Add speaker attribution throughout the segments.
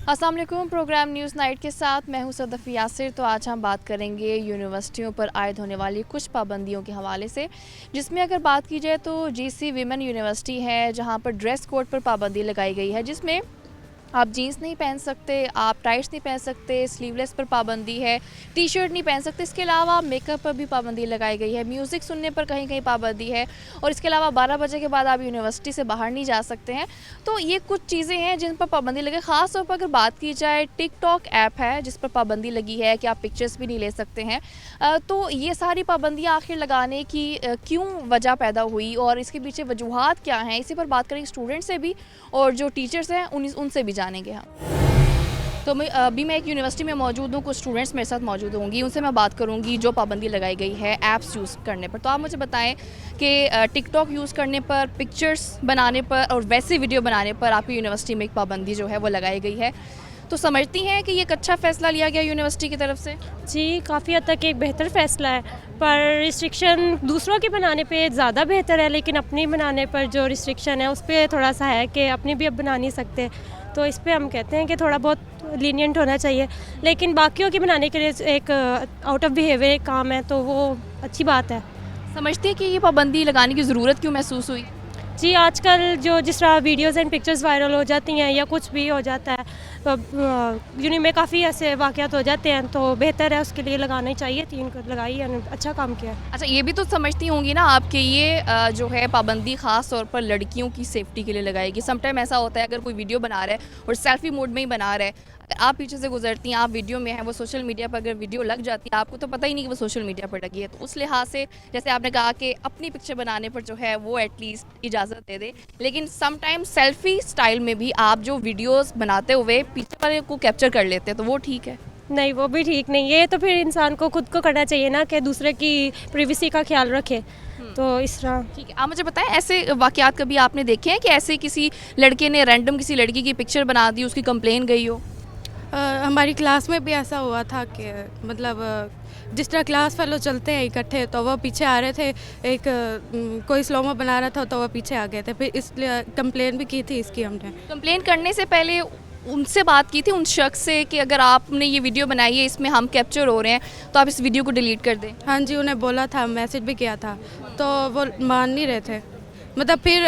Speaker 1: अस्सलाम वालेकुम। Programme news night के साथ मैं हूं सदफ़ी यासिर। तो आज हम बात करेंगे यूनिवर्सिटियों पर आयद होने वाली कुछ पाबंदियों के हवाले से, जिसमें अगर बात की जाए तो जीसी विमेन यूनिवर्सिटी है, जहां पर ड्रेस कोड पर पाबंदी लगाई गई है, जिसमें आप जीन्स नहीं पहन सकते, आप टाइट्स नहीं पहन सकते, स्लीवलेस पर पाबंदी है, टी शर्ट नहीं पहन सकते। इसके अलावा मेकअप पर भी पाबंदी लगाई गई है, म्यूज़िक सुनने पर कहीं कहीं पाबंदी है, और इसके अलावा 12 बजे के बाद आप यूनिवर्सिटी से बाहर नहीं जा सकते हैं। तो ये कुछ चीज़ें हैं जिन पर पाबंदी लगी। ख़ास तौर पर अगर बात की जाए, टिकटॉक ऐप है जिस पर पाबंदी लगी है कि आप पिक्चर्स भी नहीं ले सकते हैं। तो ये सारी पाबंदियाँ आखिर लगाने की क्यों वजह पैदा हुई और इसके पीछे वजूहात क्या हैं, इसी पर बात करेंगे स्टूडेंट से भी और जो टीचर्स हैं उनसे भी जानेंगे हम। तो अभी मैं एक यूनिवर्सिटी में मौजूद हूँ, कुछ स्टूडेंट्स मेरे साथ मौजूद होंगी, उनसे मैं बात करूँगी जो पाबंदी लगाई गई है ऐप्स यूज़ करने पर। तो आप मुझे बताएं कि टिकटॉक यूज़ करने पर, पिक्चर्स बनाने पर और वैसे वीडियो बनाने पर आपकी यूनिवर्सिटी में एक पाबंदी जो है वो लगाई गई है। तो समझती हैं कि ये एक अच्छा फ़ैसला लिया गया यूनिवर्सिटी की तरफ से?
Speaker 2: जी, काफ़ी हद तक एक बेहतर फ़ैसला है, पर रिस्ट्रिक्शन दूसरों के बनाने पे ज़्यादा बेहतर है, लेकिन अपनी बनाने पर जो रिस्ट्रिक्शन है उस पे थोड़ा सा है कि अपनी भी अब बना नहीं सकते। तो इस पे हम कहते हैं कि थोड़ा बहुत लीनिएंट होना चाहिए, लेकिन बाकियों की बनाने के लिए एक आउट ऑफ बिहेवियर काम है, तो वो अच्छी बात है।
Speaker 1: समझती हैं कि ये पाबंदी लगाने की ज़रूरत क्यों महसूस हुई?
Speaker 2: जी, आजकल जो जिस तरह वीडियोज़ एंड पिक्चर्स वायरल हो जाती हैं या कुछ भी हो जाता है, यूनि में काफ़ी ऐसे वाक़यात हो जाते हैं, तो बेहतर है उसके लिए लगाना ही चाहिए। 3 लगाई है, अच्छा काम किया है।
Speaker 1: अच्छा, ये भी तो समझती होंगी ना आप कि ये जो है पाबंदी ख़ास तौर पर लड़कियों की सेफ्टी के लिए लगाएगी। समटाइम ऐसा होता है, अगर कोई वीडियो बना रहा है और सेल्फी मोड में ही बना रहा है, अगर आप पीछे से गुजरती हैं, आप वीडियो में हैं, वो सोशल मीडिया पर अगर वीडियो लग जाती है, आपको तो पता ही नहीं कि वो सोशल मीडिया पर लगी है। तो उस लिहाज से जैसे आपने कहा कि अपनी पिक्चर बनाने पर जो है वो एटलीस्ट इजाज़त दे दे, लेकिन समटाइम सेल्फी स्टाइल में भी आप जो वीडियोस बनाते हुए पीछे वाले को कैप्चर कर लेते हैं, तो वो ठीक है?
Speaker 2: नहीं, वो भी ठीक नहीं है। ये तो फिर इंसान को खुद को करना चाहिए ना कि दूसरे की प्राइवेसी का ख्याल रखे। तो इस तरह
Speaker 1: ठीक है। आप मुझे बताएं, ऐसे वाक़यात कभी आपने देखे हैं कि ऐसे किसी लड़के ने रैंडम किसी लड़की की पिक्चर बना दी, उसकी कंप्लेन गई हो?
Speaker 3: हमारी क्लास में भी ऐसा हुआ था कि मतलब जिस तरह क्लास फेलो चलते हैं इकट्ठे, तो वो पीछे आ रहे थे, एक कोई स्लोमो बना रहा था तो वो पीछे आ गए थे, फिर इसलिए कंप्लेन भी की थी इसकी हमने।
Speaker 1: कंप्लेन करने से पहले उनसे बात की थी उन शख्स से कि अगर आपने ये वीडियो बनाई है, इसमें हम कैप्चर हो रहे हैं, तो आप इस वीडियो को डिलीट कर दें?
Speaker 3: हाँ जी, उन्हें बोला था, मैसेज भी किया था, तो वो मान नहीं रहे थे। मतलब फिर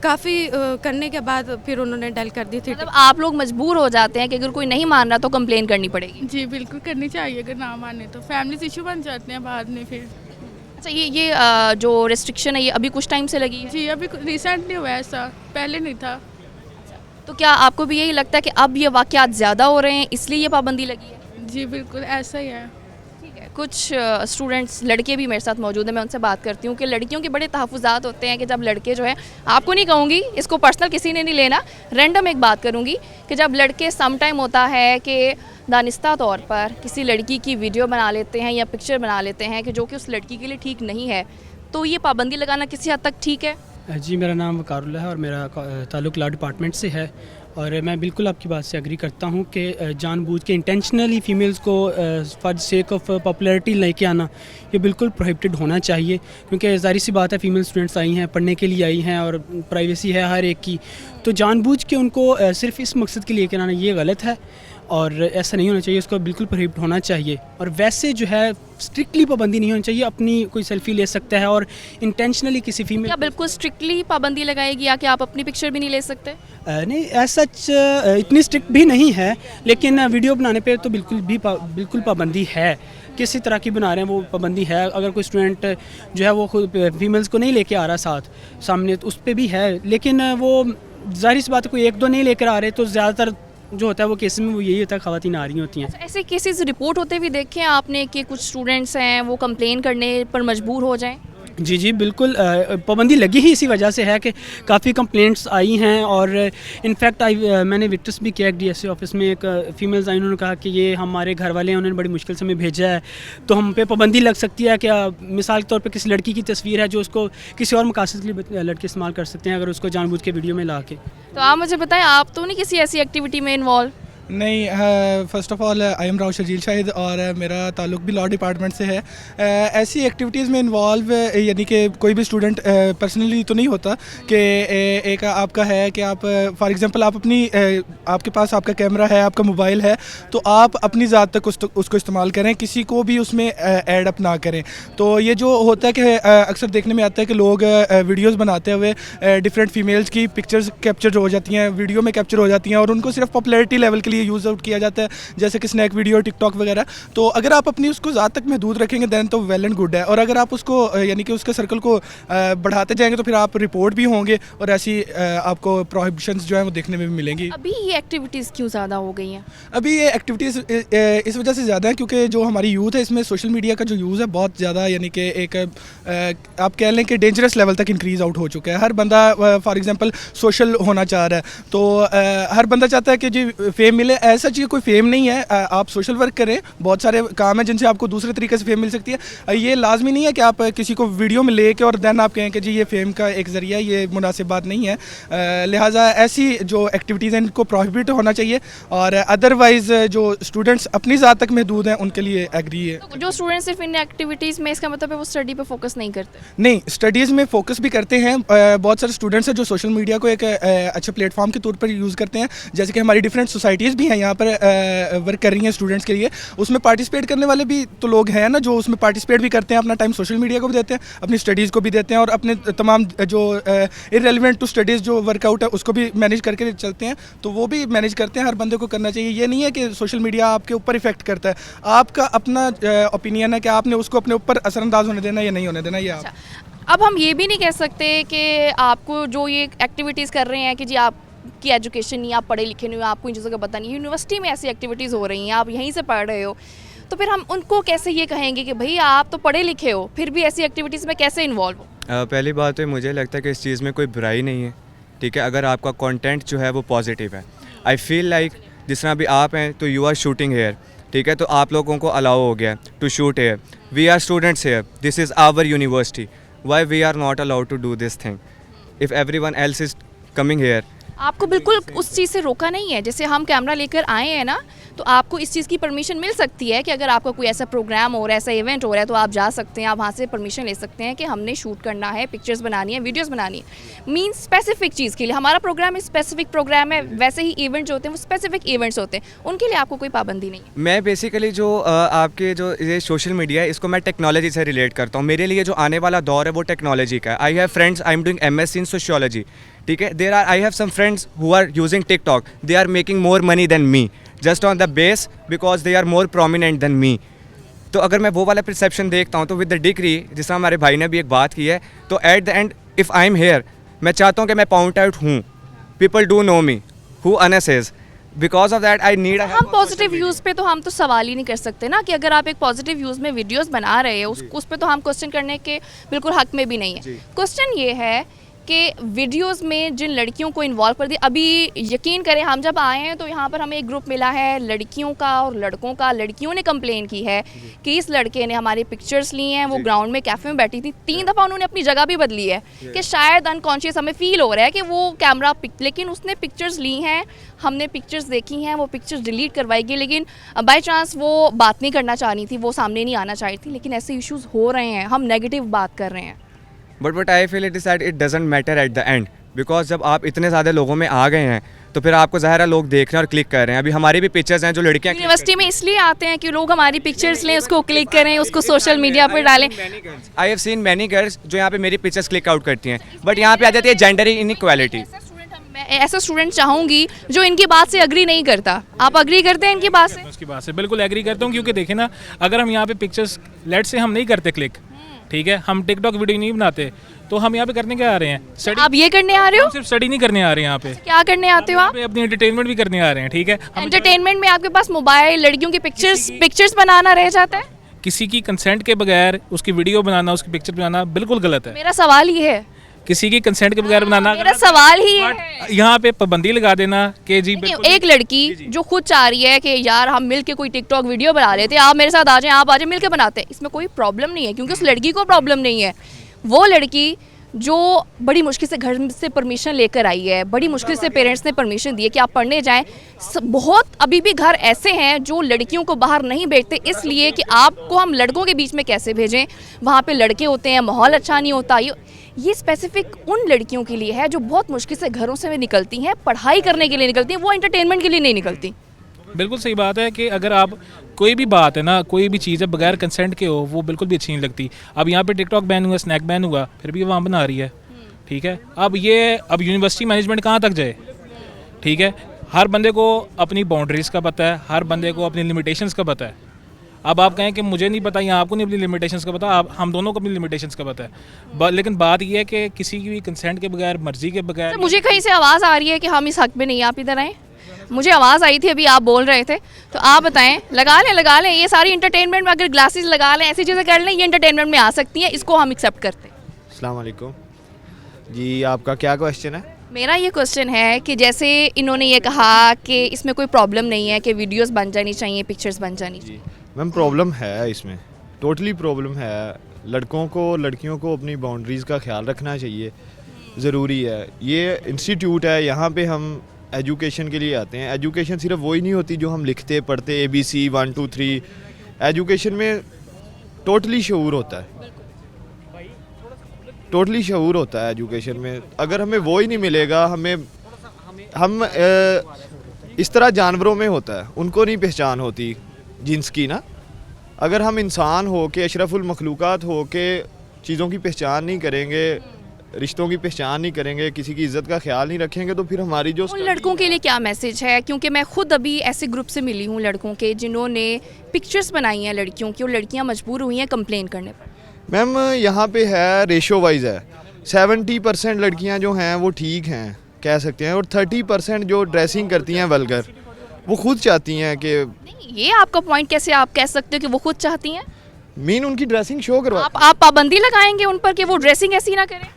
Speaker 3: काफ़ी करने के बाद फिर उन्होंने डल कर दी थी।
Speaker 1: मतलब आप लोग मजबूर हो जाते हैं कि अगर कोई नहीं मान रहा तो कंप्लेन करनी पड़ेगी?
Speaker 4: जी बिल्कुल करनी चाहिए, अगर ना माने तो फैमिली इशू बन जाते हैं बाद में फिर।
Speaker 1: अच्छा, ये जो रिस्ट्रिक्शन है ये अभी कुछ टाइम से लगी है?
Speaker 4: जी अभी रिसेंटली हुआ है, ऐसा पहले नहीं था।
Speaker 1: तो क्या आपको भी यही लगता है कि अब ये वाक़यात ज़्यादा हो रहे हैं इसलिए ये पाबंदी लगी है?
Speaker 4: जी बिल्कुल ऐसा ही है।
Speaker 1: ठीक है। कुछ स्टूडेंट्स लड़के भी मेरे साथ मौजूद हैं, मैं उनसे बात करती हूँ कि लड़कियों के बड़े तहफ़्फ़ुज़ात होते हैं कि जब लड़के जो है, आपको नहीं कहूँगी, इसको पर्सनल किसी ने नहीं लेना, रैंडम एक बात करूँगी कि जब लड़के सम टाइम होता है कि दानिस्ता तौर पर किसी लड़की की वीडियो बना लेते हैं या पिक्चर बना लेते हैं कि जो कि उस लड़की के लिए ठीक नहीं है, तो ये पाबंदी लगाना किसी हद तक ठीक है?
Speaker 5: जी, मेरा नाम वकारुल्लाह है और मेरा ताल्लुक़ लॉ डिपार्टमेंट से है, और मैं बिल्कुल आपकी बात से एग्री करता हूँ कि जानबूझ के इंटेंशनली फ़ीमेल्स को for the sake of popularity लेके आना ये बिल्कुल प्रोहिबिटेड होना चाहिए, क्योंकि ज़ाहिर सी बात है फ़ीमेल स्टूडेंट्स आई हैं, पढ़ने के लिए आई हैं और प्राइवेसी है हर एक की, तो जानबूझ के उनको सिर्फ इस मकसद के लिए आना ये गलत है और ऐसा नहीं होना चाहिए, उसको बिल्कुल प्रोहिबिट होना चाहिए। और वैसे जो है स्ट्रिक्टली पाबंदी नहीं होनी चाहिए, अपनी कोई सेल्फी ले सकता है और इंटेंशनली किसी फीमेल
Speaker 1: क्या बिल्कुल स्ट्रिक्टली पाबंदी लगाएगी या कि आप अपनी पिक्चर भी नहीं ले सकते?
Speaker 5: नहीं, ऐसा इतनी स्ट्रिक्ट भी नहीं है, लेकिन वीडियो बनाने पे तो बिल्कुल पाबंदी है। किसी तरह की बना रहे हैं वो पाबंदी है। अगर कोई स्टूडेंट जो है वो खुद फीमेल्स को नहीं लेके आ रहा साथ सामने, तो उस पर भी है, लेकिन वो ज़ाहिर सी बात है कोई एक दो नहीं लेकर आ रहे, तो ज़्यादातर जो होता है वो केस में वो यही होता है, ख़वातीन आ रही होती हैं।
Speaker 1: ऐसे केसेस रिपोर्ट होते भी देखे हैं आपने कि कुछ स्टूडेंट्स हैं वो कंप्लेन करने पर मजबूर हो जाएं?
Speaker 5: जी बिल्कुल, पाबंदी लगी ही इसी वजह से है कि काफ़ी कंप्लेंट्स आई हैं, और इनफैक्ट मैंने विटनेस भी किया डीएससी ऑफिस में, एक फ़ीमेल्स आई, उन्होंने कहा कि ये हमारे घर वाले हैं, उन्होंने बड़ी मुश्किल से हमें भेजा है, तो हम पे पाबंदी लग सकती है। क्या मिसाल के तौर पे किसी लड़की की तस्वीर है जो उसको किसी और मकासद के लिए लड़के इस्तेमाल कर सकते हैं, अगर उसको जानबूझ के वीडियो में ला के।
Speaker 1: तो आप मुझे बताएं, आप तो नहीं किसी ऐसी एक्टिविटी में इन्वॉल्व?
Speaker 6: नहीं, first of all I am Rao Shajeel Shahid और मेरा ताल्लुक़ भी लॉ डिपार्टमेंट से है। ऐसी एक्टिविटीज़ में इन्वॉल्व यानी कि कोई भी स्टूडेंट पर्सनली तो नहीं होता कि एक आपका है कि आप फॉर एग्ज़ाम्पल आप अपनी आपके पास आपका कैमरा है, आपका मोबाइल है, तो आप अपनी ज़ात तक उसको इस्तेमाल करें, किसी को भी उसमें ऐड अप ना करें। तो ये जो होता है कि अक्सर देखने में आता है कि लोग वीडियोज़ बनाते हुए डिफरेंट फीमेल्स की पिक्चर्स कैप्चर हो जाती हैं, वीडियो में कैप्चर हो जाती हैं और उनको सिर्फ पॉपुलैरिटी लेवल के लिए यूज़ आउट किया जाता है, जैसे कि स्नैक वीडियो, टिकटॉक वगैरह। तो अगर आप अपनी उसको ज़्यादा तक महदूद रखेंगे दैन तो वेल एंड गुड है, और अगर आप उसको यानी कि उसके सर्कल को बढ़ाते जाएंगे तो फिर आप रिपोर्ट भी होंगे और ऐसी आपको प्रोहिबिशंस जो है वो देखने में भी मिलेंगी।
Speaker 1: अभी ये एक्टिविटीज़ क्यों ज़्यादा हो गई हैं?
Speaker 6: अभी ये एक्टिविटीज़ इस वजह से ज़्यादा है क्योंकि जो हमारी यूथ है इसमें सोशल मीडिया का जो यूज़ है बहुत ज़्यादा, यानी कि एक आप कह लें कि डेंजरस लेवल तक इंक्रीज़ आउट हो चुका है। हर बंदा फॉर एग्जांपल सोशल होना चाह रहा है, तो हर बंदा चाहता है कि जी फेम मिले। ऐसा चीज़ कोई फेम नहीं है, आप सोशल वर्क करें, बहुत सारे काम हैं जिनसे आपको दूसरे तरीके से फेम मिल सकती है। ये लाजमी नहीं है कि आप किसी को वीडियो में ले के और देन आप कहें कि जी ये फेम का एक ज़रिया, ये मुनासिब बात नहीं है। लिहाजा ऐसी जो एक्टिविटीज़ हैं इनको प्रोहिबिट होना चाहिए, और अदरवाइज़ जो स्टूडेंट्स अपनी ज़ात तक महदूद हैं उनके लिए एग्री है।
Speaker 1: तो जो स्टूडेंट सिर्फ इन एक्टिविटीज़ में, इसका मतलब है वो स्टडी पे फोकस नहीं करते?
Speaker 6: नहीं, स्टडीज़ में फ़ोकस भी करते हैं। बहुत सारे स्टूडेंट्स हैं जो सोशल मीडिया को एक अच्छे प्लेटफॉर्म के तौर पर यूज़ करते हैं, जैसे कि हमारी डिफरेंट सोसाइटीज़ भी हैं यहाँ पर वर्क कर रही हैं स्टूडेंट्स के लिए। उसमें पार्टिसिपेट करने वाले भी तो लोग हैं ना जो उसमें पार्टिसिपेट भी करते हैं, अपना टाइम सोशल मीडिया को भी देते हैं, अपनी स्टडीज़ को भी देते हैं और अपने तमाम जो इररेलेवेंट टू स्टडीज़ जो वर्कआउट है उसको भी मैनेज करके चलते हैं। तो वो भी मैनेज करते हैं, हर बंदे को करना चाहिए। ये नहीं है कि सोशल मीडिया आपके ऊपर इफेक्ट करता है, आपका अपना ओपिनियन है कि आपने उसको अपने ऊपर असरअंदाज होने देना या नहीं होने देना। ये आप
Speaker 1: अब हम ये भी नहीं कह सकते कि आपको जो ये एक्टिविटीज़ कर रहे हैं कि जी आपकी एजुकेशन नहीं, आप पढ़े लिखे नहीं हो, आपको इन चीज़ों का पता नहीं। यूनिवर्सिटी में ऐसी एक्टिविटीज़ हो रही हैं, आप यहीं से पढ़ रहे हो, तो फिर हम उनको कैसे ये कहेंगे कि भाई आप तो पढ़े लिखे हो, फिर भी ऐसी एक्टिविटीज़ में कैसे इन्वॉल्व हो?
Speaker 7: पहली बात तो मुझे लगता है कि इस चीज़ में कोई बुराई नहीं है, ठीक है, अगर आपका कंटेंट जो है वो पॉजिटिव है। आई फील लाइक जिस तरह अभी आप हैं तो यू आर शूटिंग हेयर, ठीक है, तो आप लोगों को अलाउ हो गया to shoot here. We are students here, this is our university, why we are not allowed to do this thing if everyone else is coming here.
Speaker 1: आपको बिल्कुल उस चीज़ से रोका नहीं है। जैसे हम कैमरा लेकर आए हैं ना, तो आपको इस चीज़ की परमिशन मिल सकती है कि अगर आपका कोई ऐसा प्रोग्राम हो रहा है, ऐसा इवेंट हो रहा है, तो आप जा सकते हैं, आप वहाँ से परमिशन ले सकते हैं कि हमने शूट करना है, पिक्चर्स बनानी है, वीडियोस बनानी है। मीन्स स्पेसिफिक चीज़ के लिए हमारा प्रोग्राम स्पेसिफिक प्रोग्राम है, वैसे ही इवेंट्स होते हैं वो स्पेसिफिक इवेंट्स होते हैं, उनके लिए आपको कोई पाबंदी नहीं है।
Speaker 7: मैं बेसिकली जो आपके जो ये सोशल मीडिया है इसको मैं टेक्नोलॉजी से रिलेट करता हूँ। मेरे लिए जो आने वाला दौर है वो टेक्नोलॉजी का है। I have friends, I am doing MSc in sociology, ठीक है, I have some friends who are using TikTok, they are making more money than me just on the base because they are more prominent than me. तो अगर मैं वो वाला perception देखता हूँ तो विद द डिग्री, जिस तरह हमारे भाई ने भी एक बात की है, तो at the end if I am here, मैं चाहता हूँ कि मैं पॉइंट आउट हूँ, people do know me who अनस is, because of that I need.
Speaker 1: हम पॉजिटिव यूज़ पे तो हम तो सवाल ही नहीं कर सकते ना कि अगर आप एक पॉजिटिव यूज़ में वीडियोस बना रहे हो उस पे तो हम क्वेश्चन करने के बिल्कुल हक में भी नहीं है। क्वेश्चन ये है कि वीडियोस में जिन लड़कियों को इन्वॉल्व कर दिया, अभी यकीन करें हम जब आए हैं तो यहाँ पर हमें एक ग्रुप मिला है लड़कियों का और लड़कों का। लड़कियों ने कंप्लेन की है कि इस लड़के ने हमारी पिक्चर्स ली हैं, वो ग्राउंड में कैफ़े में बैठी थी, 3 दफ़ा उन्होंने अपनी जगह भी बदली है कि शायद अनकॉन्शियस हमें फील हो रहा है कि वो कैमरा लेकिन उसने पिक्चर्स ली हैं, हमने पिक्चर्स देखी हैं, वो पिक्चर्स डिलीट करवाई गई, लेकिन बाई चांस वो बात नहीं करना चाह रही थी, वो सामने नहीं आना चाह रही थी। लेकिन ऐसे इश्यूज़ हो रहे हैं, हम नेगेटिव बात कर रहे हैं।
Speaker 7: But I feel it is that it doesn't matter at the and, because जब आप इतने ज़्यादा लोगों में आ गए हैं तो फिर आपको ज़ाहिर है लोग देख रहे हैं और क्लिक कर रहे हैं। अभी हमारी भी पिक्चर्स हैं जो लड़कियां
Speaker 1: यूनिवर्सिटी में इसलिए आते हैं कि लोग हमारी पिक्चर्स लें, उसको क्लिक करें, उसको सोशल मीडिया पर डालें।
Speaker 7: I have seen many girls जो यहाँ पे मेरी पिक्चर्स क्लिक आउट करती हैं, बट यहाँ पे आ जाती है जेंडर इनइक्वालिटी।
Speaker 1: मैं ऐसा स्टूडेंट चाहूँगी जो इनकी बात से अग्री नहीं करता। आप अग्री करते हैं इनकी बात से?
Speaker 8: उसकी बात से बिल्कुल एग्री करता हूँ, क्योंकि देखिए ना, अगर हम यहाँ पे पिक्चर्स लेट से हम नहीं करते क्लिक, ठीक है, हम टिकटॉक वीडियो नहीं बनाते, तो हम यहाँ पे करने क्या आ रहे हैं? स्टडी।
Speaker 1: आप ये करने आ रहे हो?
Speaker 8: सिर्फ स्टडी नहीं करने आ रहे हैं यहाँ पे।
Speaker 1: क्या करने आते हो आप?
Speaker 8: अपनी एंटरटेनमेंट भी करने आ रहे हैं, ठीक है।
Speaker 1: एंटरटेनमेंट में आपके पास मोबाइल, लड़कियों की पिक्चर्स बनाना रह जाता है।
Speaker 8: किसी की कंसेंट के बगैर उसकी वीडियो बनाना, उसकी पिक्चर बनाना बिल्कुल गलत है।
Speaker 1: मेरा सवाल ये है,
Speaker 8: किसी की कंसेंट के बगैर बनाना,
Speaker 1: मेरा सवाल ही है।
Speaker 8: यहाँ पे पाबंदी लगा देना कि जी
Speaker 1: एक लड़की जो खुद चाह रही है कि यार हम मिलके कोई टिकटॉक वीडियो बना लेते हैं, आप मेरे साथ आ जाएं, आप आ जाएं, मिलके बनाते हैं, इसमें कोई प्रॉब्लम नहीं है, क्योंकि उस लड़की को प्रॉब्लम नहीं है। वो लड़की जो बड़ी मुश्किल से घर से परमिशन लेकर आई है, बड़ी मुश्किल से पेरेंट्स ने परमिशन दी है कि आप पढ़ने जाएं, बहुत अभी भी घर ऐसे हैं जो लड़कियों को बाहर नहीं भेजते इसलिए कि आपको हम लड़कों के बीच में कैसे भेजें, वहाँ पे लड़के होते हैं, माहौल अच्छा नहीं होता। ये स्पेसिफिक उन लड़कियों के लिए है जो बहुत मुश्किल से घरों से निकलती हैं, पढ़ाई करने के लिए निकलती हैं, वो एंटरटेनमेंट के लिए नहीं निकलती।
Speaker 8: बिल्कुल सही बात है कि अगर आप कोई भी बात है ना, कोई भी चीज़ है बगैर कंसेंट के हो, वो बिल्कुल भी अच्छी नहीं लगती। अब यहाँ पे टिकटॉक बैन हुआ, स्नैक बैन हुआ, फिर भी वहाँ बना रही है, ठीक है। अब यूनिवर्सिटी मैनेजमेंट कहाँ तक जाए, ठीक है। हर बंदे को अपनी बाउंड्रीज़ का पता है, हर बंदे को अपनी लिमिटेशंस का पता है। अब आप कहें कि मुझे नहीं पता या आपको नहीं अपनी लिमिटेशंस का पता, आप हम दोनों को अपनी लिमिटेशंस का पता है। लेकिन बात यह है कि किसी की भी कंसेंट के बगैर, मर्जी के बगैर।
Speaker 1: मुझे कहीं से आवाज़ आ रही है कि हम इस हक में नहीं, आप इधर आए। मुझे आवाज़ आई थी अभी, आप बोल रहे थे, तो आप बताएं। लगा लें ये सारी एंटरटेनमेंट में, अगर ग्लासेस लगा लें, ऐसी चीज़ें कर लें, ये एंटरटेनमेंट में आ सकती हैं, इसको हम एक्सेप्ट करते हैं।
Speaker 9: अस्सलाम वालेकुम जी, आपका क्या क्वेश्चन है?
Speaker 1: मेरा ये क्वेश्चन है कि जैसे इन्होंने ये कहा कि इसमें कोई प्रॉब्लम नहीं है कि वीडियोस बन जानी चाहिए, पिक्चर्स बन जानी चाहिए।
Speaker 9: मैम प्रॉब्लम है, इसमें टोटली प्रॉब्लम है। लड़कों को, लड़कियों को अपनी बाउंड्रीज़ का ख्याल रखना चाहिए, ज़रूरी है। ये इंस्टीट्यूट है, यहाँ पे हम एजुकेशन के लिए आते हैं। एजुकेशन सिर्फ वही नहीं होती जो हम लिखते पढ़ते ABC 1 2 3। एजुकेशन में टोटली शऊर होता है, टोटली शऊर होता है एजुकेशन में। अगर हमें वो ही नहीं मिलेगा, हम इस तरह जानवरों में होता है, उनको नहीं पहचान होती जिन्स की ना। अगर हम इंसान हो के, अशरफुल मखलूक़ात हो के चीज़ों की पहचान नहीं करेंगे, रिश्तों की पहचान नहीं करेंगे, किसी की इज्जत का ख्याल नहीं रखेंगे, तो फिर हमारी जो
Speaker 1: उन लड़कों के लिए क्या मैसेज है? क्योंकि मैं खुद अभी ऐसे ग्रुप से मिली हूँ लड़कों के जिन्होंने पिक्चर्स बनाई हैं लड़कियों की, और लड़कियाँ मजबूर हुई हैं कंप्लेन करने पर।
Speaker 9: मैम यहाँ पे है, रेशो वाइज है, 70% लड़कियाँ जो हैं वो ठीक हैं कह सकते हैं, और 30% जो ड्रेसिंग करती हैं वल्गर, वो खुद चाहती हैं कि
Speaker 1: नहीं, ये आपका पॉइंट कैसे आप कह सकते हो कि वो खुद चाहती हैं?
Speaker 9: मीन उनकी ड्रेसिंग शो करवा।
Speaker 1: आप पाबंदी लगाएंगे उन पर कि वो ड्रेसिंग ऐसी ना करें?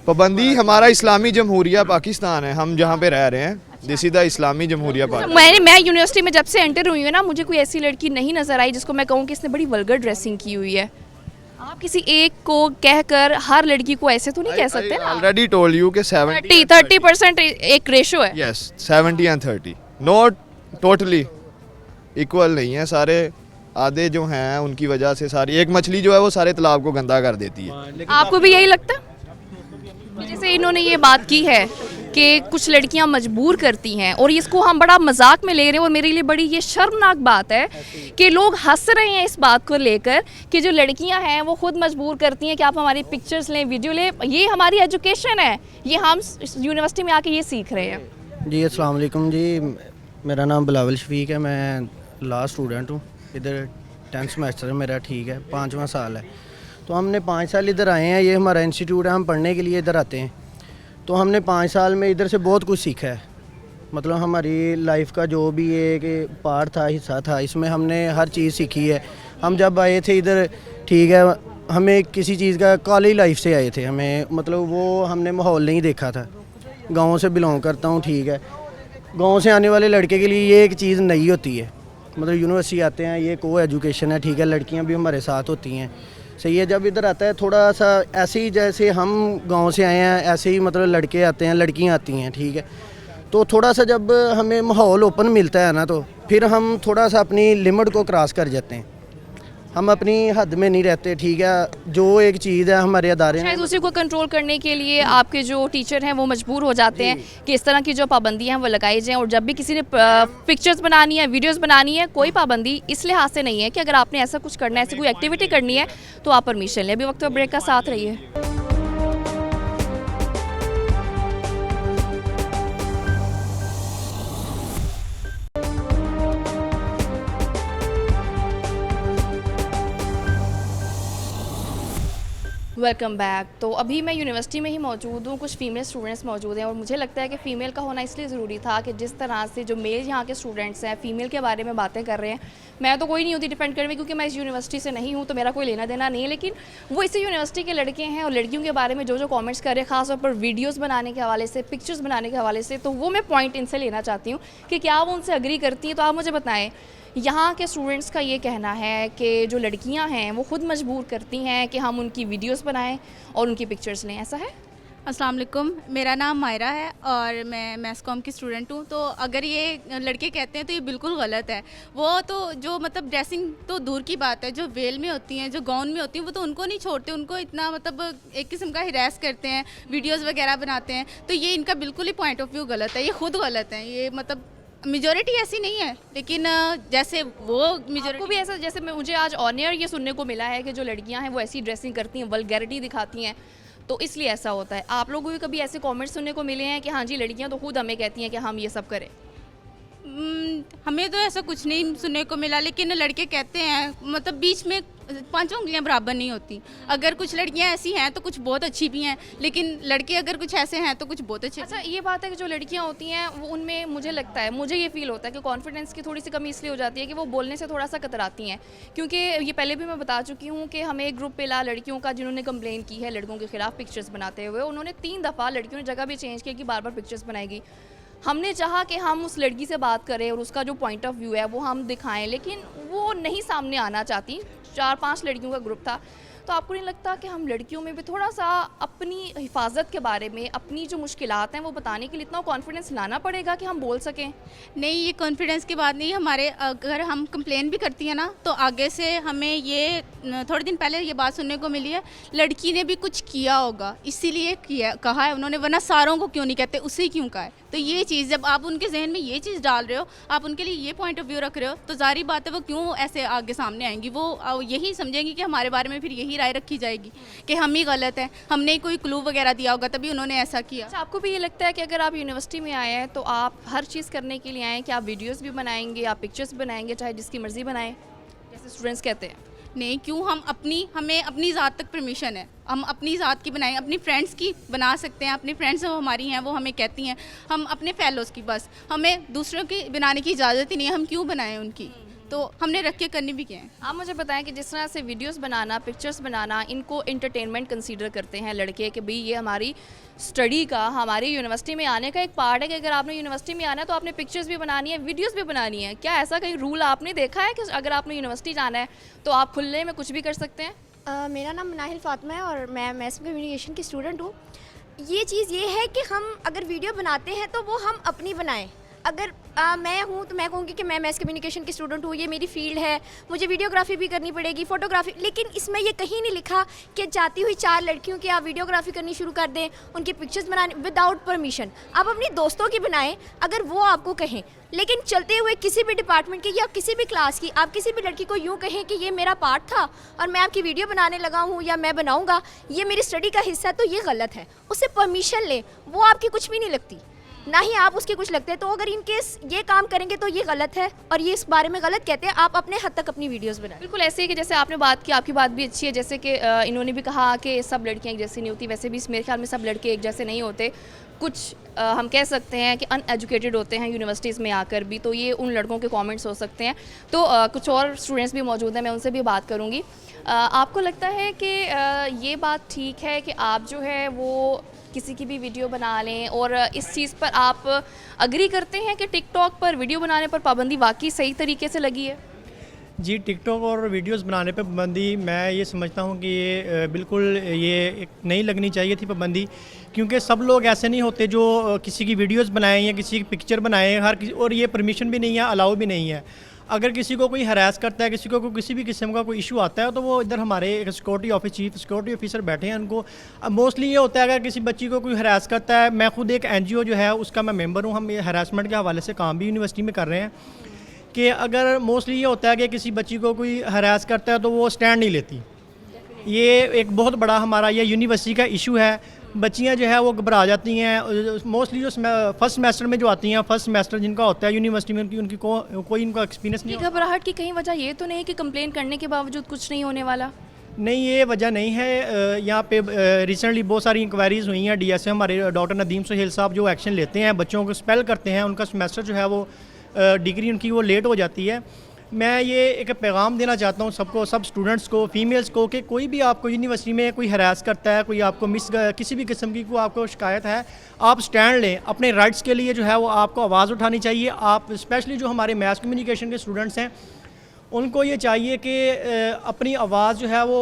Speaker 9: पाबंदी, हमारा इस्लामी जमहूरिया पाकिस्तान है, हम जहाँ पे रह रहे हैं, दिस इज द इस्लामी जमहूरिया पाकिस्तान।
Speaker 1: मैं यूनिवर्सिटी में जब से एंटर हुई हूँ ना, मुझे कोई ऐसी लड़की नहीं नजर आई जिसको मैं कहूँ कि इसने बड़ी वल्गर ड्रेसिंग की हुई है। आप किसी एक को कहकर हर लड़की को ऐसे तो नहीं कह सकते ना।
Speaker 9: ऑलरेडी टोल्ड यू कि
Speaker 1: 30% एक रेशो है।
Speaker 9: Yes, 70 and 30 not totally equal नहीं है। सारे आधे जो हैं उनकी वजह से सारी एक मछली जो है वो सारे तालाब को गंदा कर देती है।
Speaker 1: आपको भी यही लगता है? जैसे इन्होंने ये बात की है कि कुछ लड़कियां मजबूर करती हैं, और इसको हम बड़ा मजाक में ले रहे हैं, और मेरे लिए बड़ी ये शर्मनाक बात है कि लोग हंस रहे हैं इस बात को लेकर कि जो लड़कियां हैं वो खुद मजबूर करती हैं कि आप हमारी पिक्चर्स लें, वीडियो लें। ये हमारी एजुकेशन है, ये हम यूनिवर्सिटी में आके ये सीख रहे हैं।
Speaker 10: जी अस्सलाम वालेकुम जी, मेरा नाम बिलावल शफीक है, मैं लॉ स्टूडेंट हूँ, इधर 10th सेमेस्टर है मेरा, ठीक है, 5वां साल है। तो हमने 5 साल इधर आए हैं, ये हमारा इंस्टीट्यूट है, हम पढ़ने के लिए इधर आते हैं। तो हमने 5 साल में इधर से बहुत कुछ सीखा है, मतलब हमारी लाइफ का जो भी एक पार्ट था, हिस्सा था, इसमें हमने हर चीज़ सीखी है। हम जब आए थे इधर, ठीक है, हमें किसी चीज़ का, कॉलेज लाइफ से आए थे, हमें मतलब वो हमने माहौल नहीं देखा था। गाँव से बिलोंग करता हूँ, ठीक है, गाँव से आने वाले लड़के के लिए ये एक चीज़ नई होती है, मतलब यूनिवर्सिटी आते हैं, ये को एजुकेशन है, ठीक है, लड़कियाँ भी हमारे साथ होती हैं, सही है। जब इधर आता है थोड़ा सा ऐसे ही, जैसे हम गांव से आए हैं ऐसे ही, मतलब लड़के आते हैं, लड़कियां आती हैं, ठीक है। तो थोड़ा सा जब हमें माहौल ओपन मिलता है ना, तो फिर हम थोड़ा सा अपनी लिमिट को क्रॉस कर जाते हैं, हम अपनी हद में नहीं रहते, ठीक है। जो एक चीज़ है हमारे अदारे
Speaker 1: शायद उसी को कंट्रोल करने के लिए आपके जो टीचर हैं वो मजबूर हो जाते हैं कि इस तरह की जो पाबंदियां हैं वो लगाई जाएं, और जब भी किसी ने पिक्चर्स बनानी है, वीडियोस बनानी है, कोई पाबंदी इस लिहाज से नहीं है कि अगर आपने ऐसा कुछ करना है, ऐसी कोई एक्टिविटी करनी है तो आप परमिशन लें। अभी वक्त ब्रेक का साथ रहिए। Welcome back. तो अभी मैं यूनिवर्सिटी में ही मौजूद हूँ, कुछ फीमेल स्टूडेंट्स मौजूद हैं, और मुझे लगता है कि फ़ीमेल का होना इसलिए ज़रूरी था कि जिस तरह से जो मेल यहाँ के स्टूडेंट्स हैं फ़ीमेल के बारे में बातें कर रहे हैं, मैं तो कोई नहीं होती डिपेंड करने में, क्योंकि मैं इस यूनिवर्सिटी से नहीं हूँ, तो मेरा कोई लेना देना नहीं है, लेकिन वो इसी यूनिवर्सिटी के लड़के हैं और लड़कियों के बारे में जो कॉमेंट्स कर रहे हैं, ख़ासतौर पर वीडियोज़ बनाने के हवाले से, पिक्चर्स बनाने के हवाले से, तो वो मैं पॉइंट इनसे लेना चाहती हूँ कि क्या वो उनसे अग्री करती हैं। तो आप मुझे बताएँ यहाँ के स्टूडेंट्स का ये कहना है कि जो लड़कियाँ हैं वो खुद मजबूर करती हैं कि हम उनकी वीडियोस बनाएं और उनकी पिक्चर्स लें, ऐसा है?
Speaker 4: अस्सलाम वालेकुम, मेरा नाम मायरा है और मैं मैस कॉम की स्टूडेंट हूँ। तो अगर ये लड़के कहते हैं तो ये बिल्कुल गलत है। वो तो जो मतलब ड्रेसिंग तो दूर की बात है, जो वेल में होती हैं, जो गाउन में होती हैं, वो तो उनको नहीं छोड़ते, उनको इतना मतलब एक किस्म का हिरास करते हैं, वीडियोज़ वगैरह बनाते हैं। तो ये इनका बिल्कुल ही पॉइंट ऑफ व्यू गलत है, ये खुद गलत है। ये मतलब मेजॉरिटी ऐसी नहीं है, लेकिन जैसे वो
Speaker 1: आपको भी ऐसा, जैसे मुझे आज ऑन एयर ये सुनने को मिला है कि जो लड़कियां हैं वो ऐसी ड्रेसिंग करती हैं, वल्गैरिटी दिखाती हैं, तो इसलिए ऐसा होता है। आप लोगों को भी कभी ऐसे कमेंट्स सुनने को मिले हैं कि हाँ जी लड़कियां तो खुद हमें कहती हैं कि हम ये सब करें?
Speaker 4: हमें तो ऐसा कुछ नहीं सुनने को मिला, लेकिन लड़के कहते हैं मतलब बीच में पांचों उंगलियां बराबर नहीं होती। अगर कुछ लड़कियां ऐसी हैं तो कुछ बहुत अच्छी भी हैं, लेकिन लड़के अगर कुछ ऐसे हैं तो कुछ बहुत अच्छे।
Speaker 1: अच्छा, ये बात है कि जो लड़कियां होती हैं वो उनमें मुझे लगता है, मुझे ये फील होता है कि कॉन्फिडेंस की थोड़ी सी कमी इसलिए हो जाती है कि वो बोलने से थोड़ा सा कतराती हैं। क्योंकि ये पहले भी मैं बता चुकी हूँ कि हमें एक ग्रुप मिला लड़कियों का जिन्होंने कंप्लेन की है लड़कों के खिलाफ पिक्चर्स बनाते हुए। उन्होंने 3 दफ़ा लड़कियों ने जगह भी चेंज की कि बार बार पिक्चर्स बनाएगी। हमने चाहा कि हम उस लड़की से बात करें और उसका जो पॉइंट ऑफ व्यू है वो हम दिखाएं, लेकिन वो नहीं सामने आना चाहती। 4-5 लड़कियों का ग्रुप था। तो आपको नहीं लगता कि हम लड़कियों में भी थोड़ा सा अपनी हिफाजत के बारे में, अपनी जो मुश्किलात हैं वो बताने के लिए इतना कॉन्फिडेंस लाना पड़ेगा कि हम बोल सकें?
Speaker 4: नहीं, ये कॉन्फिडेंस की बात नहीं। हमारे अगर हम कंप्लेन भी करती हैं ना, तो आगे से हमें ये थोड़े दिन पहले ये बात सुनने को मिली है, लड़की ने भी कुछ किया होगा इसीलिए किया कहा है उन्होंने, वरना सारों को क्यों नहीं कहते, उसे क्यों कहा है। तो ये चीज़ जब आप उनके जहन में ये चीज़ डाल रहे हो, आप उनके लिए ये पॉइंट ऑफ व्यू रख रहे हो, तो जारी बात है वो क्यों ऐसे आगे सामने आएंगी। वो यही समझेंगी कि हमारे बारे में फिर यही राय रखी जाएगी कि हम ही गलत हैं, हमने कोई क्लू वगैरह दिया होगा तभी उन्होंने ऐसा किया।
Speaker 1: अच्छा, आपको भी ये लगता है कि अगर आप यूनिवर्सिटी में आए हैं तो आप हर चीज़ करने के लिए आए हैं कि आप वीडियोस भी बनाएंगे, आप पिक्चर्स बनाएंगे, चाहे जिसकी मर्ज़ी बनाएं, जैसे स्टूडेंट्स कहते हैं?
Speaker 4: नहीं, क्यों, हमें अपनी ज़ात तक परमिशन है, हम अपनी ज़ात की बनाएं, अपनी फ्रेंड्स की बना सकते हैं। अपनी फ्रेंड्स जो हमारी हैं वो हमें कहती हैं, हम अपने फेलोज़ की, बस हमें दूसरों की बनाने की इजाज़त ही नहीं है, हम क्यों बनाएं उनकी। तो हमने रख के करनी भी क्या है।
Speaker 1: आप मुझे बताएं कि जिस तरह से वीडियोस बनाना, पिक्चर्स बनाना, इनको एंटरटेनमेंट कंसीडर करते हैं लड़के कि भाई ये हमारी स्टडी का, हमारी यूनिवर्सिटी में आने का एक पार्ट है कि अगर आपने यूनिवर्सिटी में आना है तो आपने पिक्चर्स भी बनानी है, वीडियोस भी बनानी है। क्या ऐसा कहीं रूल आपने देखा है कि अगर आपने यूनिवर्सिटी जाना है तो आप खुले में कुछ भी कर सकते हैं?
Speaker 11: मेरा नाम मनाहिल फातिमा है और मैं मैस कम्युनिकेशन की स्टूडेंट हूँ। ये चीज़ ये है कि हम अगर वीडियो बनाते हैं तो वो हम अपनी बनाएं। अगर मैं हूँ तो मैं कहूँगी कि मैं मैस कम्युनिकेशन की स्टूडेंट हूँ, ये मेरी फील्ड है, मुझे वीडियोग्राफी भी करनी पड़ेगी, फ़ोटोग्राफी, लेकिन इसमें ये कहीं नहीं लिखा कि जाती हुई 4 लड़कियों की आप वीडियोग्राफी करनी शुरू कर दें, उनकी पिक्चर्स बनाने विदाउट परमिशन। आप अपनी दोस्तों की बनाएं अगर वो आपको कहें, लेकिन चलते हुए किसी भी डिपार्टमेंट की या किसी भी क्लास की आप किसी भी लड़की को यूँ कहें कि ये मेरा पार्ट था और मैं आपकी वीडियो बनाने लगा हूँ या मैं बनाऊँगा, ये मेरी स्टडी का हिस्सा है, तो ये गलत है। उससे परमिशन लें, वो आपकी कुछ भी नहीं लगती, ना ही आप उसके कुछ लगते हैं। तो अगर इन केस ये काम करेंगे तो ये गलत है और ये इस बारे में गलत कहते हैं। आप अपने हद तक अपनी वीडियोस बनाएं।
Speaker 1: बिल्कुल ऐसे ही कि जैसे आपने बात की, आपकी बात भी अच्छी है, जैसे कि इन्होंने भी कहा कि सब लड़कियां एक जैसी नहीं होती, वैसे भी मेरे ख्याल में सब लड़के एक जैसे नहीं होते। कुछ हम कह सकते हैं कि अनएजुकेटेड होते हैं यूनिवर्सिटीज़ में आकर भी, तो ये उन लड़कों के कमेंट्स हो सकते हैं। तो कुछ और स्टूडेंट्स भी मौजूद हैं, मैं उनसे भी बात करूँगी। आपको लगता है कि ये बात ठीक है कि आप जो है वो किसी की भी वीडियो बना लें, और इस चीज़ पर आप अग्री करते हैं कि टिकटॉक पर वीडियो बनाने पर पाबंदी वाकई सही तरीके से लगी है?
Speaker 12: जी, टिकटॉक और वीडियोस बनाने पे पाबंदी मैं ये समझता हूँ कि ये बिल्कुल ये एक नहीं लगनी चाहिए थी पाबंदी, क्योंकि सब लोग ऐसे नहीं होते जो किसी की वीडियोस बनाएं या किसी की पिक्चर बनाएं, हर किसी, और ये परमिशन भी नहीं है, अलाउ भी नहीं है। अगर किसी को कोई हरास करता है, किसी को किसी भी किस्म का कोई इशू आता है, तो वो इधर हमारे एक security office chief security officer बैठे हैं, उनको मोस्टली ये होता है अगर किसी बच्ची को कोई हरास करता है, मैं खुद एक NGO जो है उसका मैं मेंबर हूँ, हम ये हरासमेंट के हवाले से काम भी यूनिवर्सिटी में कर रहे हैं, कि अगर मोस्टली ये होता है कि किसी बच्ची को कोई हरास करता है तो वो स्टैंड नहीं लेती। ये एक बहुत बड़ा हमारा ये यूनिवर्सिटी का इशू है। बच्चियां जो है वो घबरा जाती हैं, मोस्टली जो फर्स्ट सेमेस्टर में जो आती हैं, फर्स्ट सेमेस्टर जिनका होता है यूनिवर्सिटी में, उनकी कोई इनका एक्सपीरियंस नहीं।
Speaker 1: घबराहट की कहीं वजह ये तो नहीं कि कंप्लेन करने के बावजूद कुछ नहीं होने वाला?
Speaker 12: नहीं, ये वजह नहीं है। यहाँ पे रिसेंटली बहुत सारी इंक्वायरीज़ हुई हैं। DSM हमारे डॉक्टर नदीम सुहेल साहब जो एक्शन लेते हैं, बच्चों को स्पेल करते हैं, उनका सेमेस्टर जो है वो डिग्री उनकी वो लेट हो जाती है। मैं ये एक पैगाम देना चाहता हूँ सबको, सब स्टूडेंट्स को, फीमेल्स को, कि कोई भी आपको यूनिवर्सिटी में कोई हरास करता है, कोई आपको किसी भी किस्म की कोई आपको शिकायत है, आप स्टैंड लें अपने राइट्स के लिए। जो है वो आपको आवाज़ उठानी चाहिए। आप स्पेशली जो हमारे मैस कम्युनिकेशन के स्टूडेंट्स हैं उनको ये चाहिए कि अपनी आवाज़ जो है वो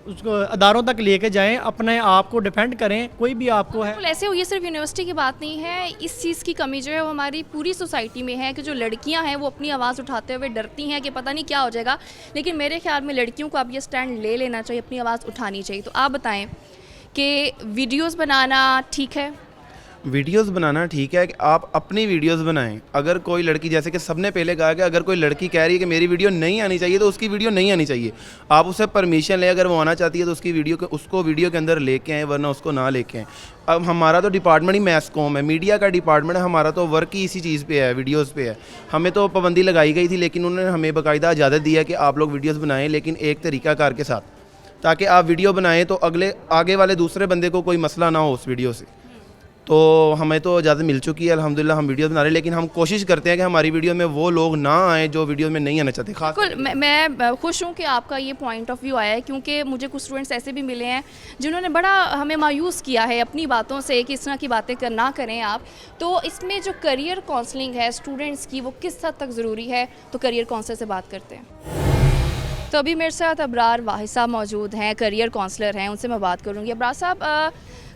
Speaker 12: उसको अदारों तक लेके जाएं, अपने आप को डिफेंड करें। कोई भी आपको है
Speaker 1: बिल्कुल ऐसे ये सिर्फ यूनिवर्सिटी की बात नहीं है, इस चीज़ की कमी जो है वो हमारी पूरी सोसाइटी में है कि जो लड़कियां हैं वो अपनी आवाज़ उठाते हुए डरती हैं कि पता नहीं क्या हो जाएगा। लेकिन मेरे ख्याल में लड़कियों को अब ये स्टैंड ले लेना चाहिए, अपनी आवाज़ उठानी चाहिए। तो आप बताएं कि वीडियोज़ बनाना ठीक है?
Speaker 13: वीडियोस बनाना ठीक है कि आप अपनी वीडियोस बनाएं। अगर कोई लड़की, जैसे कि सबने पहले कहा कि अगर कोई लड़की कह रही है कि मेरी वीडियो नहीं आनी चाहिए तो उसकी वीडियो नहीं आनी चाहिए। आप उससे परमिशन लें, अगर वो आना चाहती है तो उसकी उसको वीडियो के अंदर लेके आएँ, वरना उसको ना लेके आएँ। अब हमारा तो डिपार्टमेंट ही मैस कॉम है, मीडिया का डिपार्टमेंट है, हमारा तो वर्क ही इसी चीज़ पे है, वीडियोस पे है। हमें तो पाबंदी लगाई गई थी, लेकिन उन्होंने हमें बाकायदा इजाज़त दी है कि आप लोग वीडियोस बनाएं, लेकिन एक तरीक़ाकार के साथ, ताकि आप वीडियो बनाएं तो आगे वाले दूसरे बंदे को कोई मसला ना हो उस वीडियो से। तो हमें तो इजाज़त मिल चुकी है अल्हम्दुलिल्लाह, हम वीडियो बना रहे हैं, लेकिन हम कोशिश करते हैं कि हमारी वीडियो में वो लोग ना आएँ जो वीडियो में नहीं आना चाहते। खास
Speaker 1: बिल्कुल मैं खुश हूँ कि आपका ये पॉइंट ऑफ व्यू आया है, क्योंकि मुझे कुछ स्टूडेंट्स ऐसे भी मिले हैं जिन्होंने बड़ा हमें मायूस किया है अपनी बातों से कि इस तरह की बातें ना करें आप। तो इसमें जो करियर काउंसलिंग है स्टूडेंट्स की, वो किस हद तक ज़रूरी है? तो करियर काउंसलर से बात करते हैं। तो अभी मेरे साथ अबरार वाहिद साहब मौजूद हैं, करियर काउंसलर हैं, उनसे मैं बात करूँगी। अबरार साहब,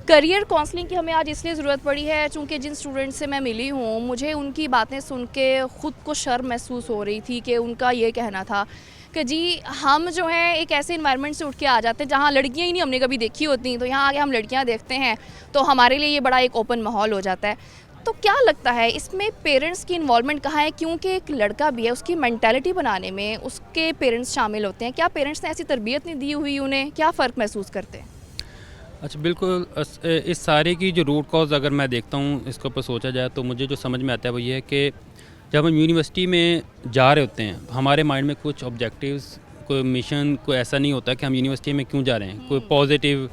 Speaker 1: करियर काउंसलिंग की हमें आज इसलिए ज़रूरत पड़ी है चूँकि जिन स्टूडेंट्स से मैं मिली हूँ, मुझे उनकी बातें सुन के ख़ुद को शर्म महसूस हो रही थी कि उनका ये कहना था कि जी हम जो है एक ऐसे इन्वायरमेंट से उठ के आ जाते हैं जहाँ लड़कियाँ ही नहीं हमने कभी देखी होती, तो यहाँ आके हम लड़कियाँ देखते हैं तो हमारे लिए ये बड़ा एक ओपन माहौल हो जाता है। तो क्या लगता है इसमें पेरेंट्स की इन्वॉल्वमेंट कहाँ है? क्योंकि एक लड़का भी है, उसकी मेंटालिटी बनाने में उसके पेरेंट्स शामिल होते हैं। क्या पेरेंट्स ने ऐसी तरबियत नहीं दी हुई उन्हें? क्या फ़र्क महसूस करते हैं?
Speaker 14: अच्छा, बिल्कुल। इस सारे की जो रूट कॉज अगर मैं देखता हूँ, इसके ऊपर सोचा जाए तो मुझे जो समझ में आता है वो ये है कि जब हम यूनिवर्सिटी में जा रहे होते हैं, हमारे माइंड में कुछ ऑब्जेक्टिव्स, कोई मिशन, कोई ऐसा नहीं होता कि हम यूनिवर्सिटी में क्यों जा रहे हैं, कोई पॉजिटिव